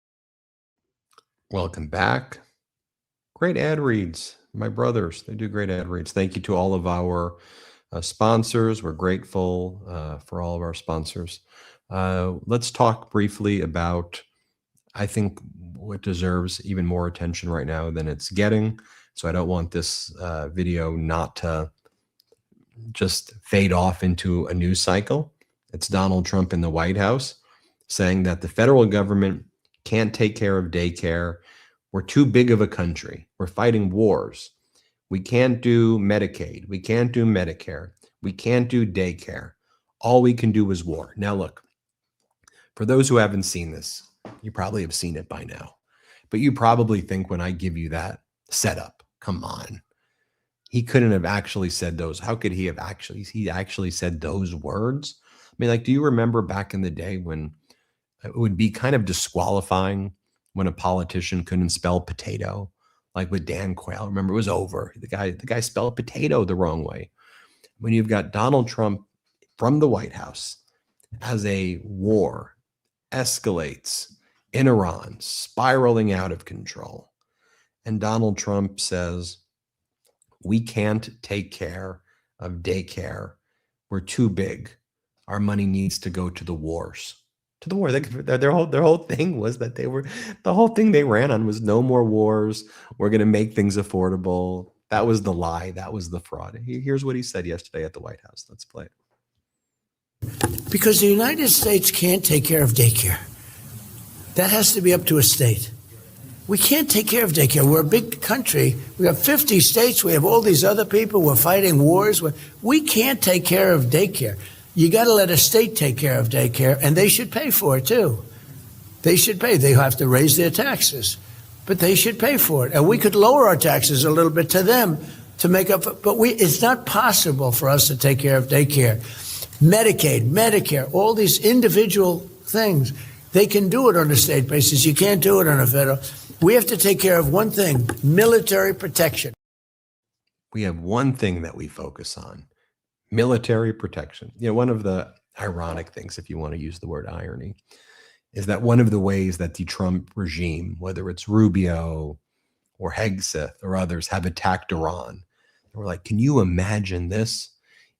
S1: Welcome back. Great ad reads. My brothers, they do great ad reads. Thank you to all of our sponsors. We're grateful for all of our sponsors. Let's talk briefly about, I think, what deserves even more attention right now than it's getting. So I don't want this video not to just fade off into a news cycle. It's Donald Trump in the White House saying that the federal government can't take care of daycare. We're too big of a country. We're fighting wars. We can't do Medicaid. We can't do Medicare. We can't do daycare. All we can do is war. Now, look, for those who haven't seen this, you probably have seen it by now, but you probably think when I give you that setup, come on, he couldn't have actually said those. How could he actually said those words? I mean, like, do you remember back in the day when it would be kind of disqualifying when a politician couldn't spell potato? Like with Dan Quayle, remember, it was over. The guy spelled potato the wrong way. When you've got Donald Trump from the White House as a war escalates in Iran, spiraling out of control, And Donald Trump says, we can't take care of daycare. We're too big. Our money needs to go to the wars. To the war. Their whole thing was that the whole thing they ran on was no more wars. We're going to make things affordable. That was the lie. That was the fraud. Here's what he said yesterday at the White House. Let's play it.
S5: Because the United States can't take care of daycare. That has to be up to a state. We can't take care of daycare. We're a big country. We have 50 states. We have all these other people. We're fighting wars. We can't take care of daycare. You got to let a state take care of daycare, and they should pay for it, too. They should pay. They have to raise their taxes, but they should pay for it. And we could lower our taxes a little bit to them to make up for, but it's not possible for us to take care of daycare. Medicaid, Medicare, all these individual things, they can do it on a state basis. You can't do it on a federal. We have to take care of one thing, military protection.
S1: We have one thing that we focus on, military protection. One of the ironic things, if you want to use the word irony, is that one of the ways that the Trump regime, whether it's Rubio or Hegseth or others, have attacked Iran. We're like, can you imagine this?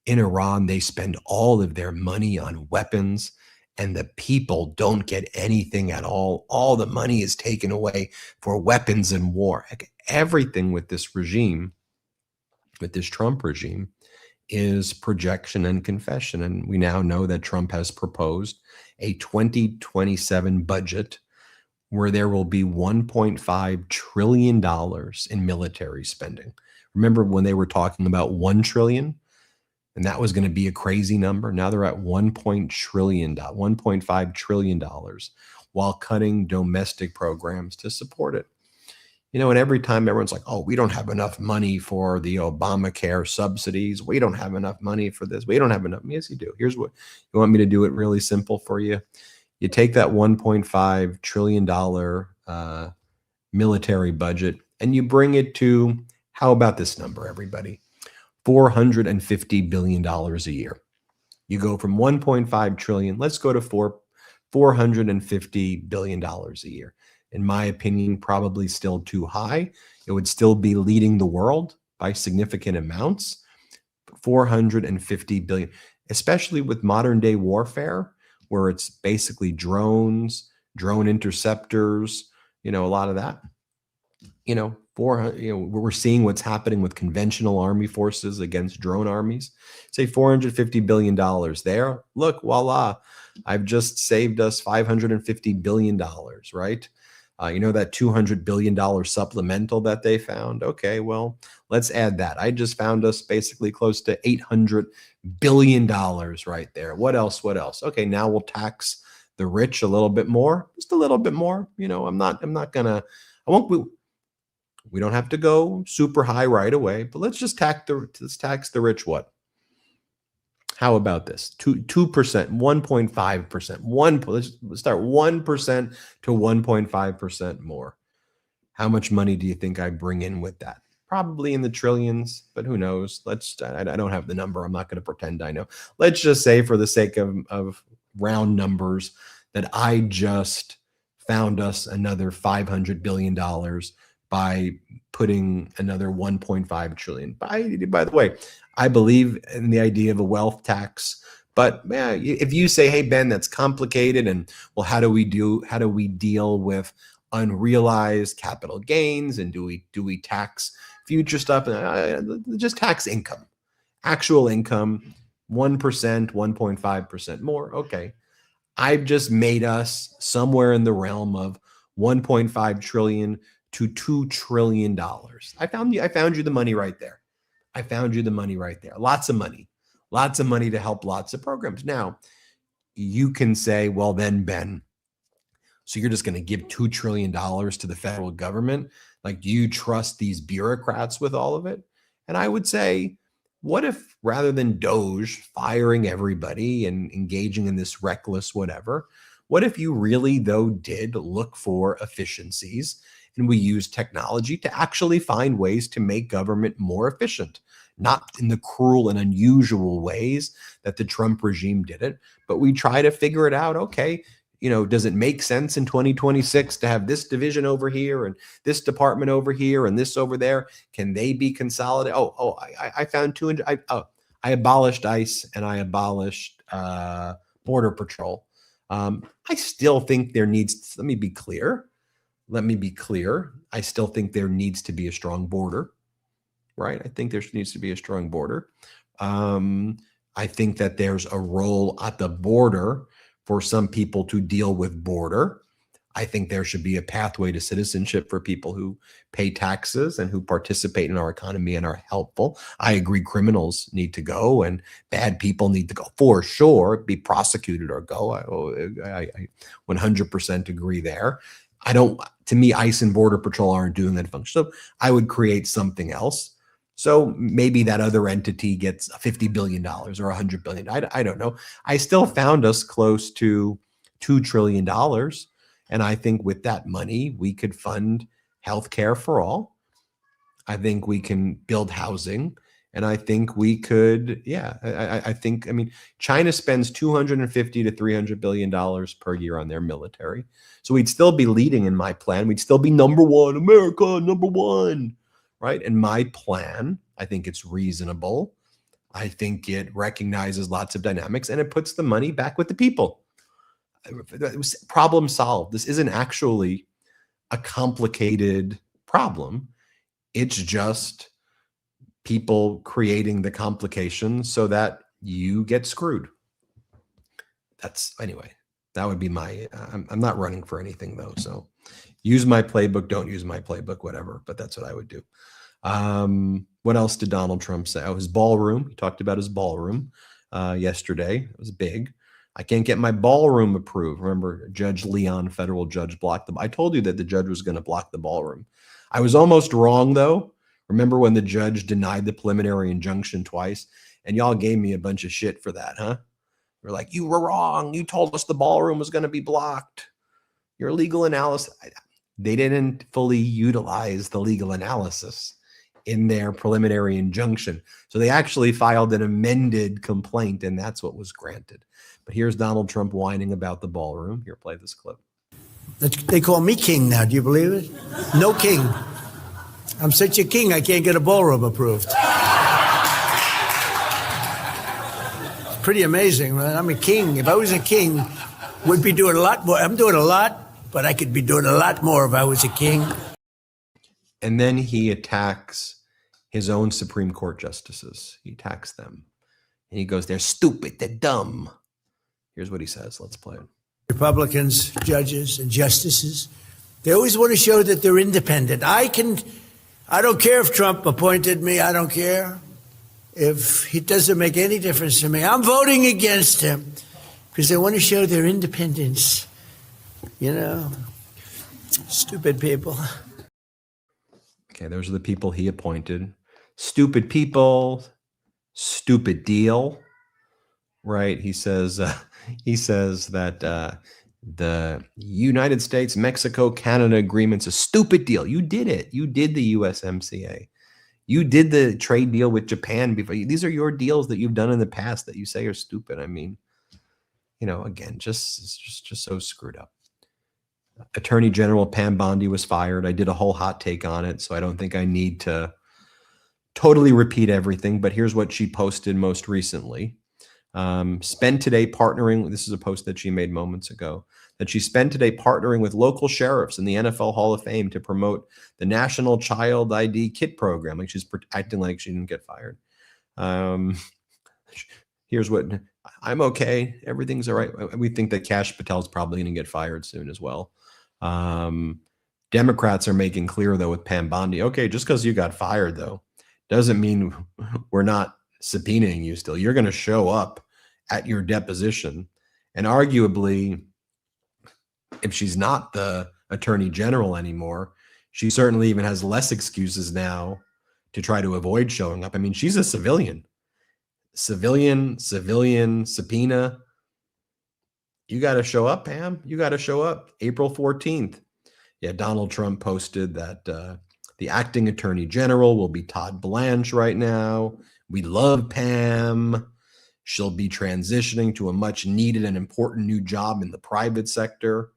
S1: In Iran, they spend all of their money on weapons and the people don't get anything at all. All the money is taken away for weapons and war. Everything with this regime, with this Trump regime, is projection and confession. And we now know that Trump has proposed a 2027 budget where there will be $1.5 trillion in military spending. Remember when they were talking about $1 trillion? And that was going to be a crazy number. Now they're at $1.5 trillion while cutting domestic programs to support it. And every time everyone's like, oh, we don't have enough money for the Obamacare subsidies. We don't have enough money for this. We don't have enough. Yes, you do. Here's what you want me to do it really simple for you. You take that $1.5 trillion military budget and you bring it to, how about this number, everybody? $450 billion a year. You go from 1.5 trillion, let's go to $450 billion a year. In my opinion, probably still too high. It would still be leading the world by significant amounts. 450 billion, especially with modern day warfare, where it's basically drones, drone interceptors, a lot of that. We're seeing what's happening with conventional army forces against drone armies. Say $450 billion there. Look, voila, I've just saved us $550 billion, right? That $200 billion supplemental that they found. Okay, well, let's add that. I just found us basically close to $800 billion right there. What else? Okay, now we'll tax the rich a little bit more, just a little bit more. We don't have to go super high right away, but let's tax the rich. What? How about this? 2%, 1.5%, let's start 1% to 1.5% more. How much money do you think I bring in with that? Probably in the trillions, but who knows? I don't have the number. I'm not going to pretend I know. Let's just say, for the sake of round numbers, that I just found us another $500 billion by putting another 1.5 trillion. By the way, I believe in the idea of a wealth tax, but if you say, hey, Ben, that's complicated, and well, how do we deal with unrealized capital gains, and do we tax future stuff? Just tax income, actual income, 1%, 1.5% more. Okay. I've just made us somewhere in the realm of 1.5 trillion to $2 trillion. I found you the money right there. Lots of money to help lots of programs. Now, you can say, well, then, Ben, so you're just going to give $2 trillion to the federal government? Like, do you trust these bureaucrats with all of it? And I would say, what if, rather than Doge firing everybody and engaging in this reckless whatever, what if you really, though, did look for efficiencies, and we use technology to actually find ways to make government more efficient, not in the cruel and unusual ways that the Trump regime did it, but we try to figure it out. Okay, does it make sense in 2026 to have this division over here and this department over here and this over there? Can they be consolidated? I found 200. I abolished ICE and I abolished Border Patrol. I still think there needs, let me be clear. I still think there needs to be a strong border, right? I think there needs to be a strong border. I think that there's a role at the border for some people to deal with border. I think there should be a pathway to citizenship for people who pay taxes and who participate in our economy and are helpful. I agree criminals need to go and bad people need to go for sure, be prosecuted or go. I 100% agree there. To me, ICE and Border Patrol aren't doing that function. So I would create something else. So maybe that other entity gets $50 billion or $100 billion. I don't know. I still found us close to $2 trillion. And I think with that money, we could fund healthcare for all. I think we can build housing. And I think we could, I mean, China spends $250 to $300 billion per year on their military. So we'd still be leading in my plan. We'd still be number one, America, number one, right? And my plan, I think it's reasonable. I think it recognizes lots of dynamics and it puts the money back with the people. It was problem solved. This isn't actually a complicated problem. It's just people creating the complications so that you get screwed. That would be my, I'm not running for anything though. So use my playbook, don't use my playbook, whatever, but that's what I would do. What else did Donald Trump say? Oh, his ballroom. He talked about his ballroom yesterday. It was big. I can't get my ballroom approved. Remember, Judge Leon, federal judge, blocked them. I told you that the judge was going to block the ballroom. I was almost wrong, though. Remember when the judge denied the preliminary injunction twice? And y'all gave me a bunch of shit for that, huh? We're like, you were wrong. You told us the ballroom was going to be blocked. Your legal analysis. They didn't fully utilize the legal analysis in their preliminary injunction. So they actually filed an amended complaint, and that's what was granted. But here's Donald Trump whining about the ballroom. Here, play this clip.
S5: They call me king now. Do you believe it? No king. I'm such a king, I can't get a ballroom approved. It's pretty amazing, right? I'm a king. If I was a king, we'd be doing a lot more. I'm doing a lot, but I could be doing a lot more if I was a king.
S1: And then he attacks his own Supreme Court justices. He attacks them. And he goes, they're stupid, they're dumb. Here's what he says. Let's play it.
S5: Republicans, judges, and justices, they always want to show that they're independent. I don't care if Trump appointed me. I don't care if it doesn't make any difference to me. I'm voting against him because they want to show their independence. You know, stupid people.
S1: Okay, those are the people he appointed. Stupid people, stupid deal, right? He says that the United States, Mexico, Canada agreement's a stupid deal. You did it. You did the USMCA. You did the trade deal with Japan before. These are your deals that you've done in the past that you say are stupid. I mean, again, just so screwed up. Attorney General Pam Bondi was fired. I did a whole hot take on it, so I don't think I need to totally repeat everything, but here's what she posted most recently. Spend today partnering, this is a post that she made moments ago, that she spent today partnering with local sheriffs in the NFL Hall of Fame to promote the National Child ID Kit program. Like she's acting like she didn't get fired. Here's what, I'm okay. Everything's all right. We think that Kash Patel's probably going to get fired soon as well. Democrats are making clear, though, with Pam Bondi, okay, just because you got fired, though, doesn't mean we're not subpoenaing you still. You're going to show up at your deposition. And arguably, if she's not the attorney general anymore, she certainly even has less excuses now to try to avoid showing up. I mean, she's a civilian. Civilian, subpoena. You got to show up, Pam. You got to show up. April 14th. Yeah, Donald Trump posted that the acting attorney general will be Todd Blanche right now. We love Pam. She'll be transitioning to a much needed and important new job in the private sector.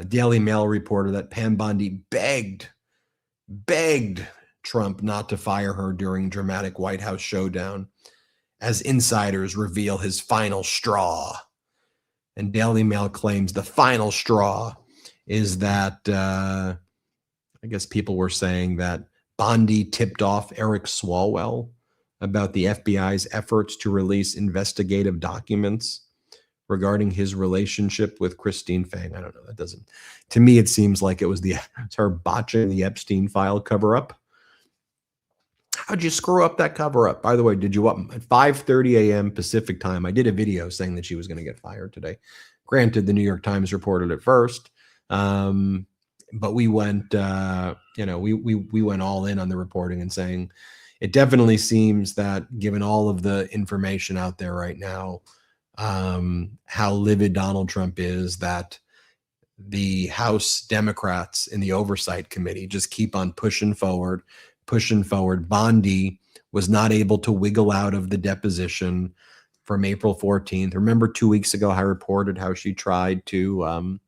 S1: Daily Mail reported that Pam Bondi begged Trump not to fire her during dramatic White House showdown as insiders reveal his final straw. And Daily Mail claims the final straw is that I guess people were saying that Bondi tipped off Eric Swalwell about the FBI's efforts to release investigative documents regarding his relationship with Christine Fang. I don't know. That doesn't, to me, it seems like it was it's her botching the Epstein file cover up. How'd you screw up that cover up? By the way, did you up at 5:30 a.m. Pacific time? I did a video saying that she was going to get fired today. Granted, the New York Times reported it first, but we went, we went all in on the reporting and saying it definitely seems that, given all of the information out there right now, how livid Donald Trump is, that the House Democrats in the Oversight Committee just keep on pushing forward. Bondi was not able to wiggle out of the deposition from April 14th. Remember 2 weeks ago, I reported how she tried to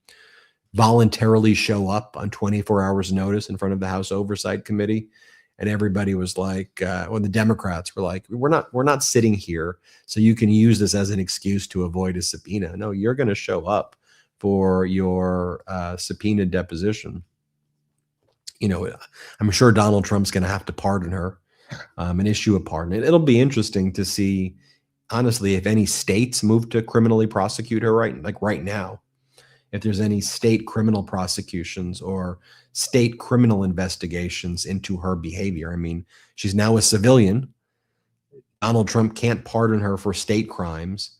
S1: voluntarily show up on 24 hours notice in front of the House Oversight Committee. And everybody was like, the Democrats were like, we're not sitting here so you can use this as an excuse to avoid a subpoena. No, you're going to show up for your subpoena deposition. I'm sure Donald Trump's going to have to pardon her and issue a pardon. It'll be interesting to see, honestly, if any states move to criminally prosecute her right now. If there's any state criminal prosecutions or state criminal investigations into her behavior. I mean, she's now a civilian. Donald Trump can't pardon her for state crimes.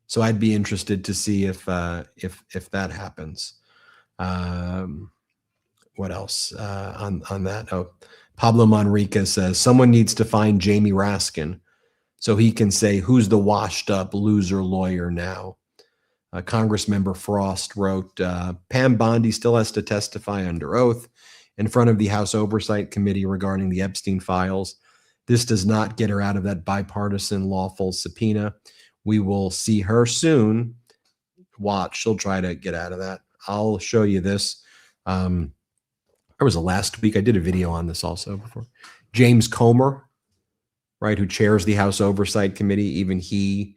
S1: So I'd be interested to see if that happens. What else on that? Oh, Pablo Manrique says someone needs to find Jamie Raskin so he can say who's the washed up loser lawyer now. Congressmember Frost wrote, Pam Bondi still has to testify under oath in front of the House Oversight Committee regarding the Epstein files. This does not get her out of that bipartisan lawful subpoena. We will see her soon. Watch, she'll try to get out of that. I'll show you this. There was a last week. I did a video on this also before. James Comer, right, who chairs the House Oversight Committee, even he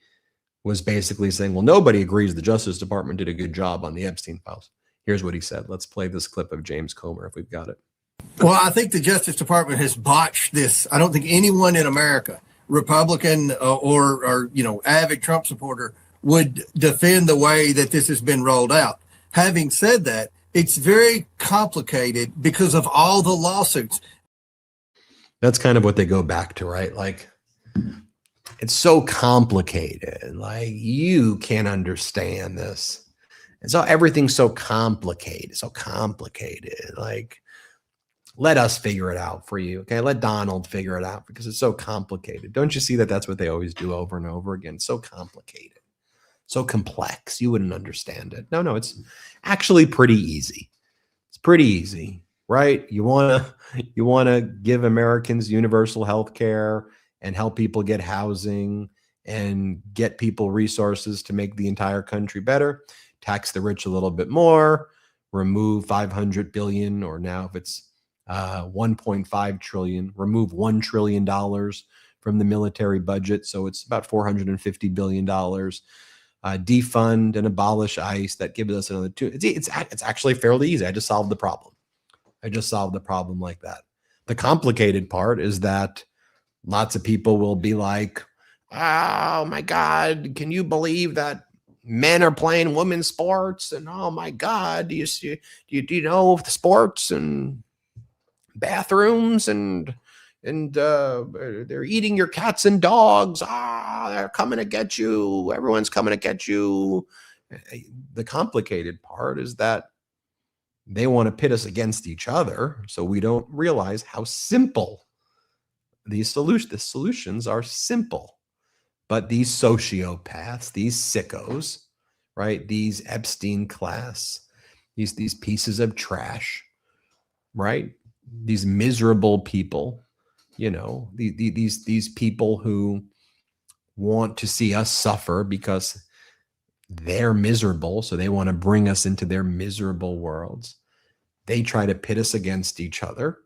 S1: was basically saying, well, nobody agrees the Justice Department did a good job on the Epstein files. Here's what he said. Let's play this clip of James Comer if we've got it.
S6: Well, I think the Justice Department has botched this. I don't think anyone in America, Republican or avid Trump supporter, would defend the way that this has been rolled out. Having said that, it's very complicated because of all the lawsuits.
S1: That's kind of what they go back to, right? Like, it's so complicated. Like, you can't understand this. And so everything's so complicated. Like, let us figure it out for you. Okay. Let Donald figure it out because it's so complicated. Don't you see that that's what they always do over and over again? So complicated, so complex. You wouldn't understand it. No, it's actually pretty easy. It's pretty easy, right? You want to give Americans universal health care and help people get housing and get people resources to make the entire country better. Tax the rich a little bit more, remove $500 billion, or now if it's 1.5 trillion, remove $1 trillion from the military budget. So it's about $450 billion. Defund and abolish ICE. That gives us another two. It's actually fairly easy. I just solved the problem. Like that. The complicated part is that lots of people will be like, oh my God, can you believe that men are playing women's sports? And oh my God, do you know the sports and bathrooms and they're eating your cats and dogs. They're coming to get you. Everyone's coming to get you. The complicated part is that they want to pit us against each other, so we don't realize how simple the solutions are. Simple, but these sociopaths, these sickos, right? These Epstein class, these pieces of trash, right? These miserable people, these people who want to see us suffer because they're miserable. So they want to bring us into their miserable worlds. They try to pit us against each other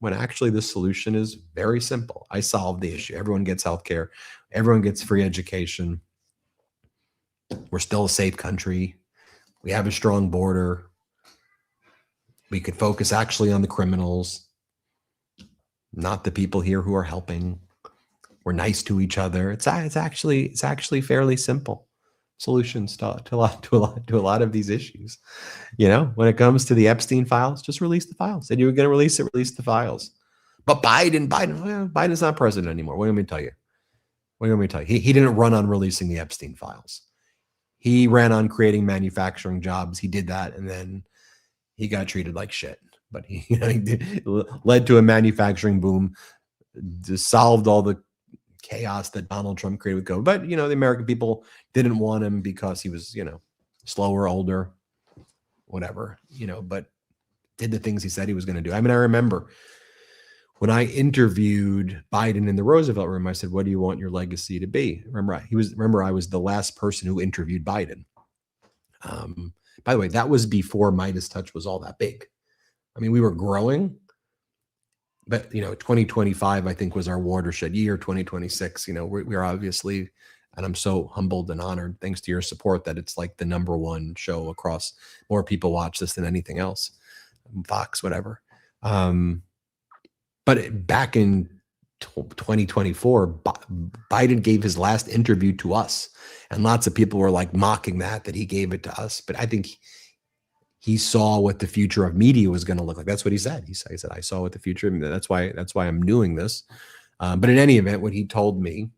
S1: when actually the solution is very simple. I solve the issue. Everyone gets healthcare. Everyone gets free education. We're still a safe country. We have a strong border. We could focus actually on the criminals, not the people here who are helping. We're nice to each other. It's actually fairly simple solutions to a lot of these issues. When it comes to the Epstein files, just release the files. Said you were going to release the files. But Biden's not president anymore. What do you want me to tell you? What do you want me to tell you? He didn't run on releasing the Epstein files. He ran on creating manufacturing jobs. He did that, and then he got treated like shit. But he led to a manufacturing boom, solved all the chaos that Donald Trump created with COVID. But, the American people didn't want him because he was, slower, older, whatever, but did the things he said he was going to do. I mean, I remember when I interviewed Biden in the Roosevelt Room, I said, what do you want your legacy to be? Remember, I was the last person who interviewed Biden. By the way, that was before MeidasTouch was all that big. I mean, we were growing, but 2025, I think, was our watershed year. 2026, we're obviously, and I'm so humbled and honored, thanks to your support, that it's like the #1 show across. More people watch this than anything else, Fox, whatever. But back in 2024, Biden gave his last interview to us, and lots of people were like mocking that he gave it to us. But I think he saw what the future of media was going to look like. That's what he said. He said, I saw what the future. That's why I'm doing this. But in any event, what he told me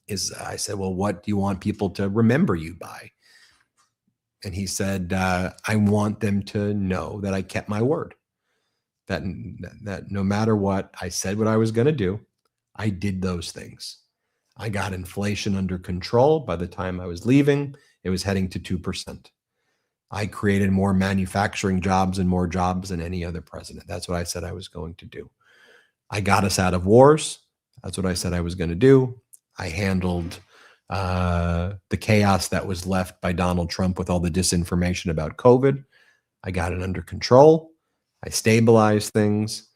S1: is, I said, well, what do you want people to remember you by? And he said, I want them to know that I kept my word. That no matter what, I said what I was going to do. I did those things. I got inflation under control. By the time I was leaving, it was heading to 2%. I created more manufacturing jobs and more jobs than any other president. That's what I said I was going to do. I got us out of wars. That's what I said I was going to do. I handled the chaos that was left by Donald Trump with all the disinformation about COVID. I got it under control. I stabilized things.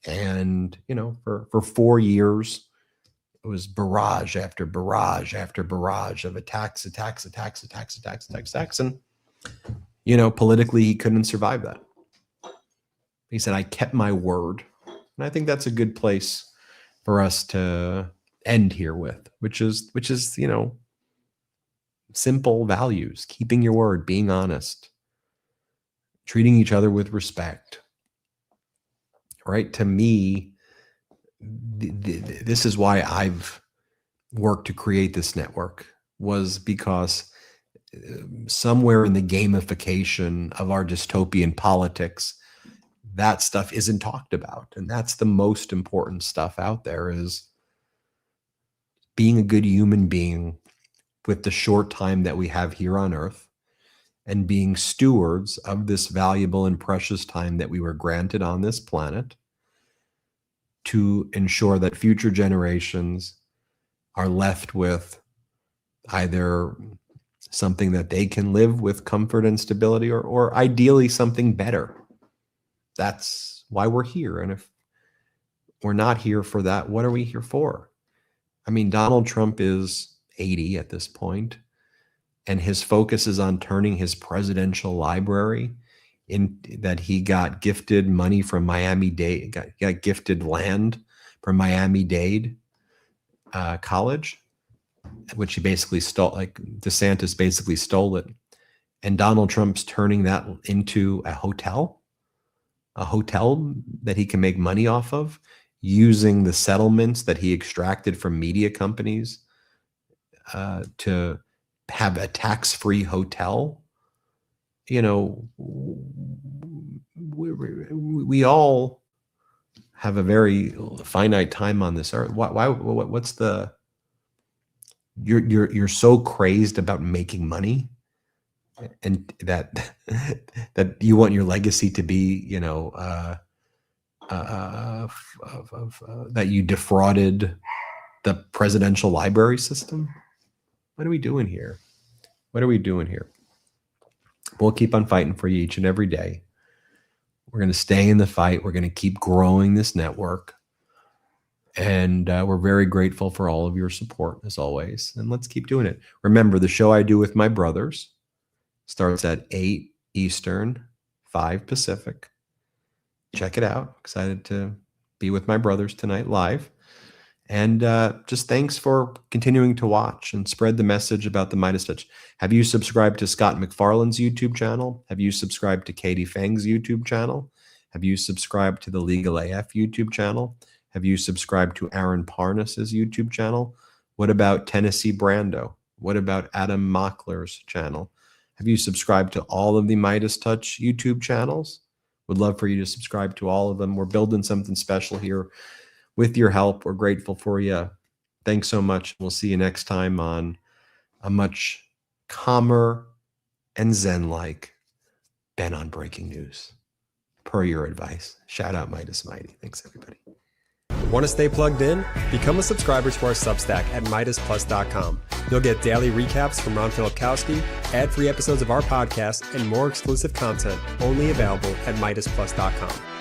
S1: And, for 4 years, it was barrage after barrage after barrage of attacks. And, politically, he couldn't survive that. He said, I kept my word. And I think that's a good place for us to end here with, which is, simple values, keeping your word, being honest, treating each other with respect. Right? To me, this is why I've worked to create this network, was because somewhere in the gamification of our dystopian politics, that stuff isn't talked about. And that's the most important stuff out there, is being a good human being with the short time that we have here on earth, and being stewards of this valuable and precious time that we were granted on this planet, to ensure that future generations are left with either something that they can live with comfort and stability, or ideally something better. That's why we're here. And if we're not here for that, what are we here for? I mean, Donald Trump is 80 at this point, and his focus is on turning his presidential library in that he got gifted money from Miami-Dade, got gifted land from Miami-Dade College, which he basically stole. Like DeSantis basically stole it. And Donald Trump's turning that into a hotel that he can make money off of, using the settlements that he extracted from media companies to have a tax-free hotel. We all have a very finite time on this earth. What's the, you're so crazed about making money, and that you want your legacy to be, that you defrauded the presidential library system? What are we doing here? What are we doing here? We'll keep on fighting for you each and every day. We're going to stay in the fight. We're going to keep growing this network. And we're very grateful for all of your support, as always. And let's keep doing it. Remember, the show I do with my brothers starts at 8 Eastern, 5 Pacific. Check it out. Excited to be with my brothers tonight live. And just thanks for continuing to watch and spread the message about the MeidasTouch. Have you subscribed to Scott McFarlane's YouTube channel? Have you subscribed to Katie Fang's YouTube channel? Have you subscribed to the Legal AF YouTube channel? Have you subscribed to Aaron Parnas's YouTube channel? What about Tennessee Brando? What about Adam Mockler's channel? Have you subscribed to all of the MeidasTouch YouTube channels? Would love for you to subscribe to all of them. We're building something special here with your help. We're grateful for you. Thanks so much. We'll see you next time on a much calmer and zen-like Ben on Breaking News. Per your advice. Shout out Meidas Mighty. Thanks, everybody.
S4: Want to stay plugged in? Become a subscriber to our Substack at MeidasPlus.com. You'll get daily recaps from Ron Filipkowski, ad-free episodes of our podcast, and more exclusive content only available at MeidasPlus.com.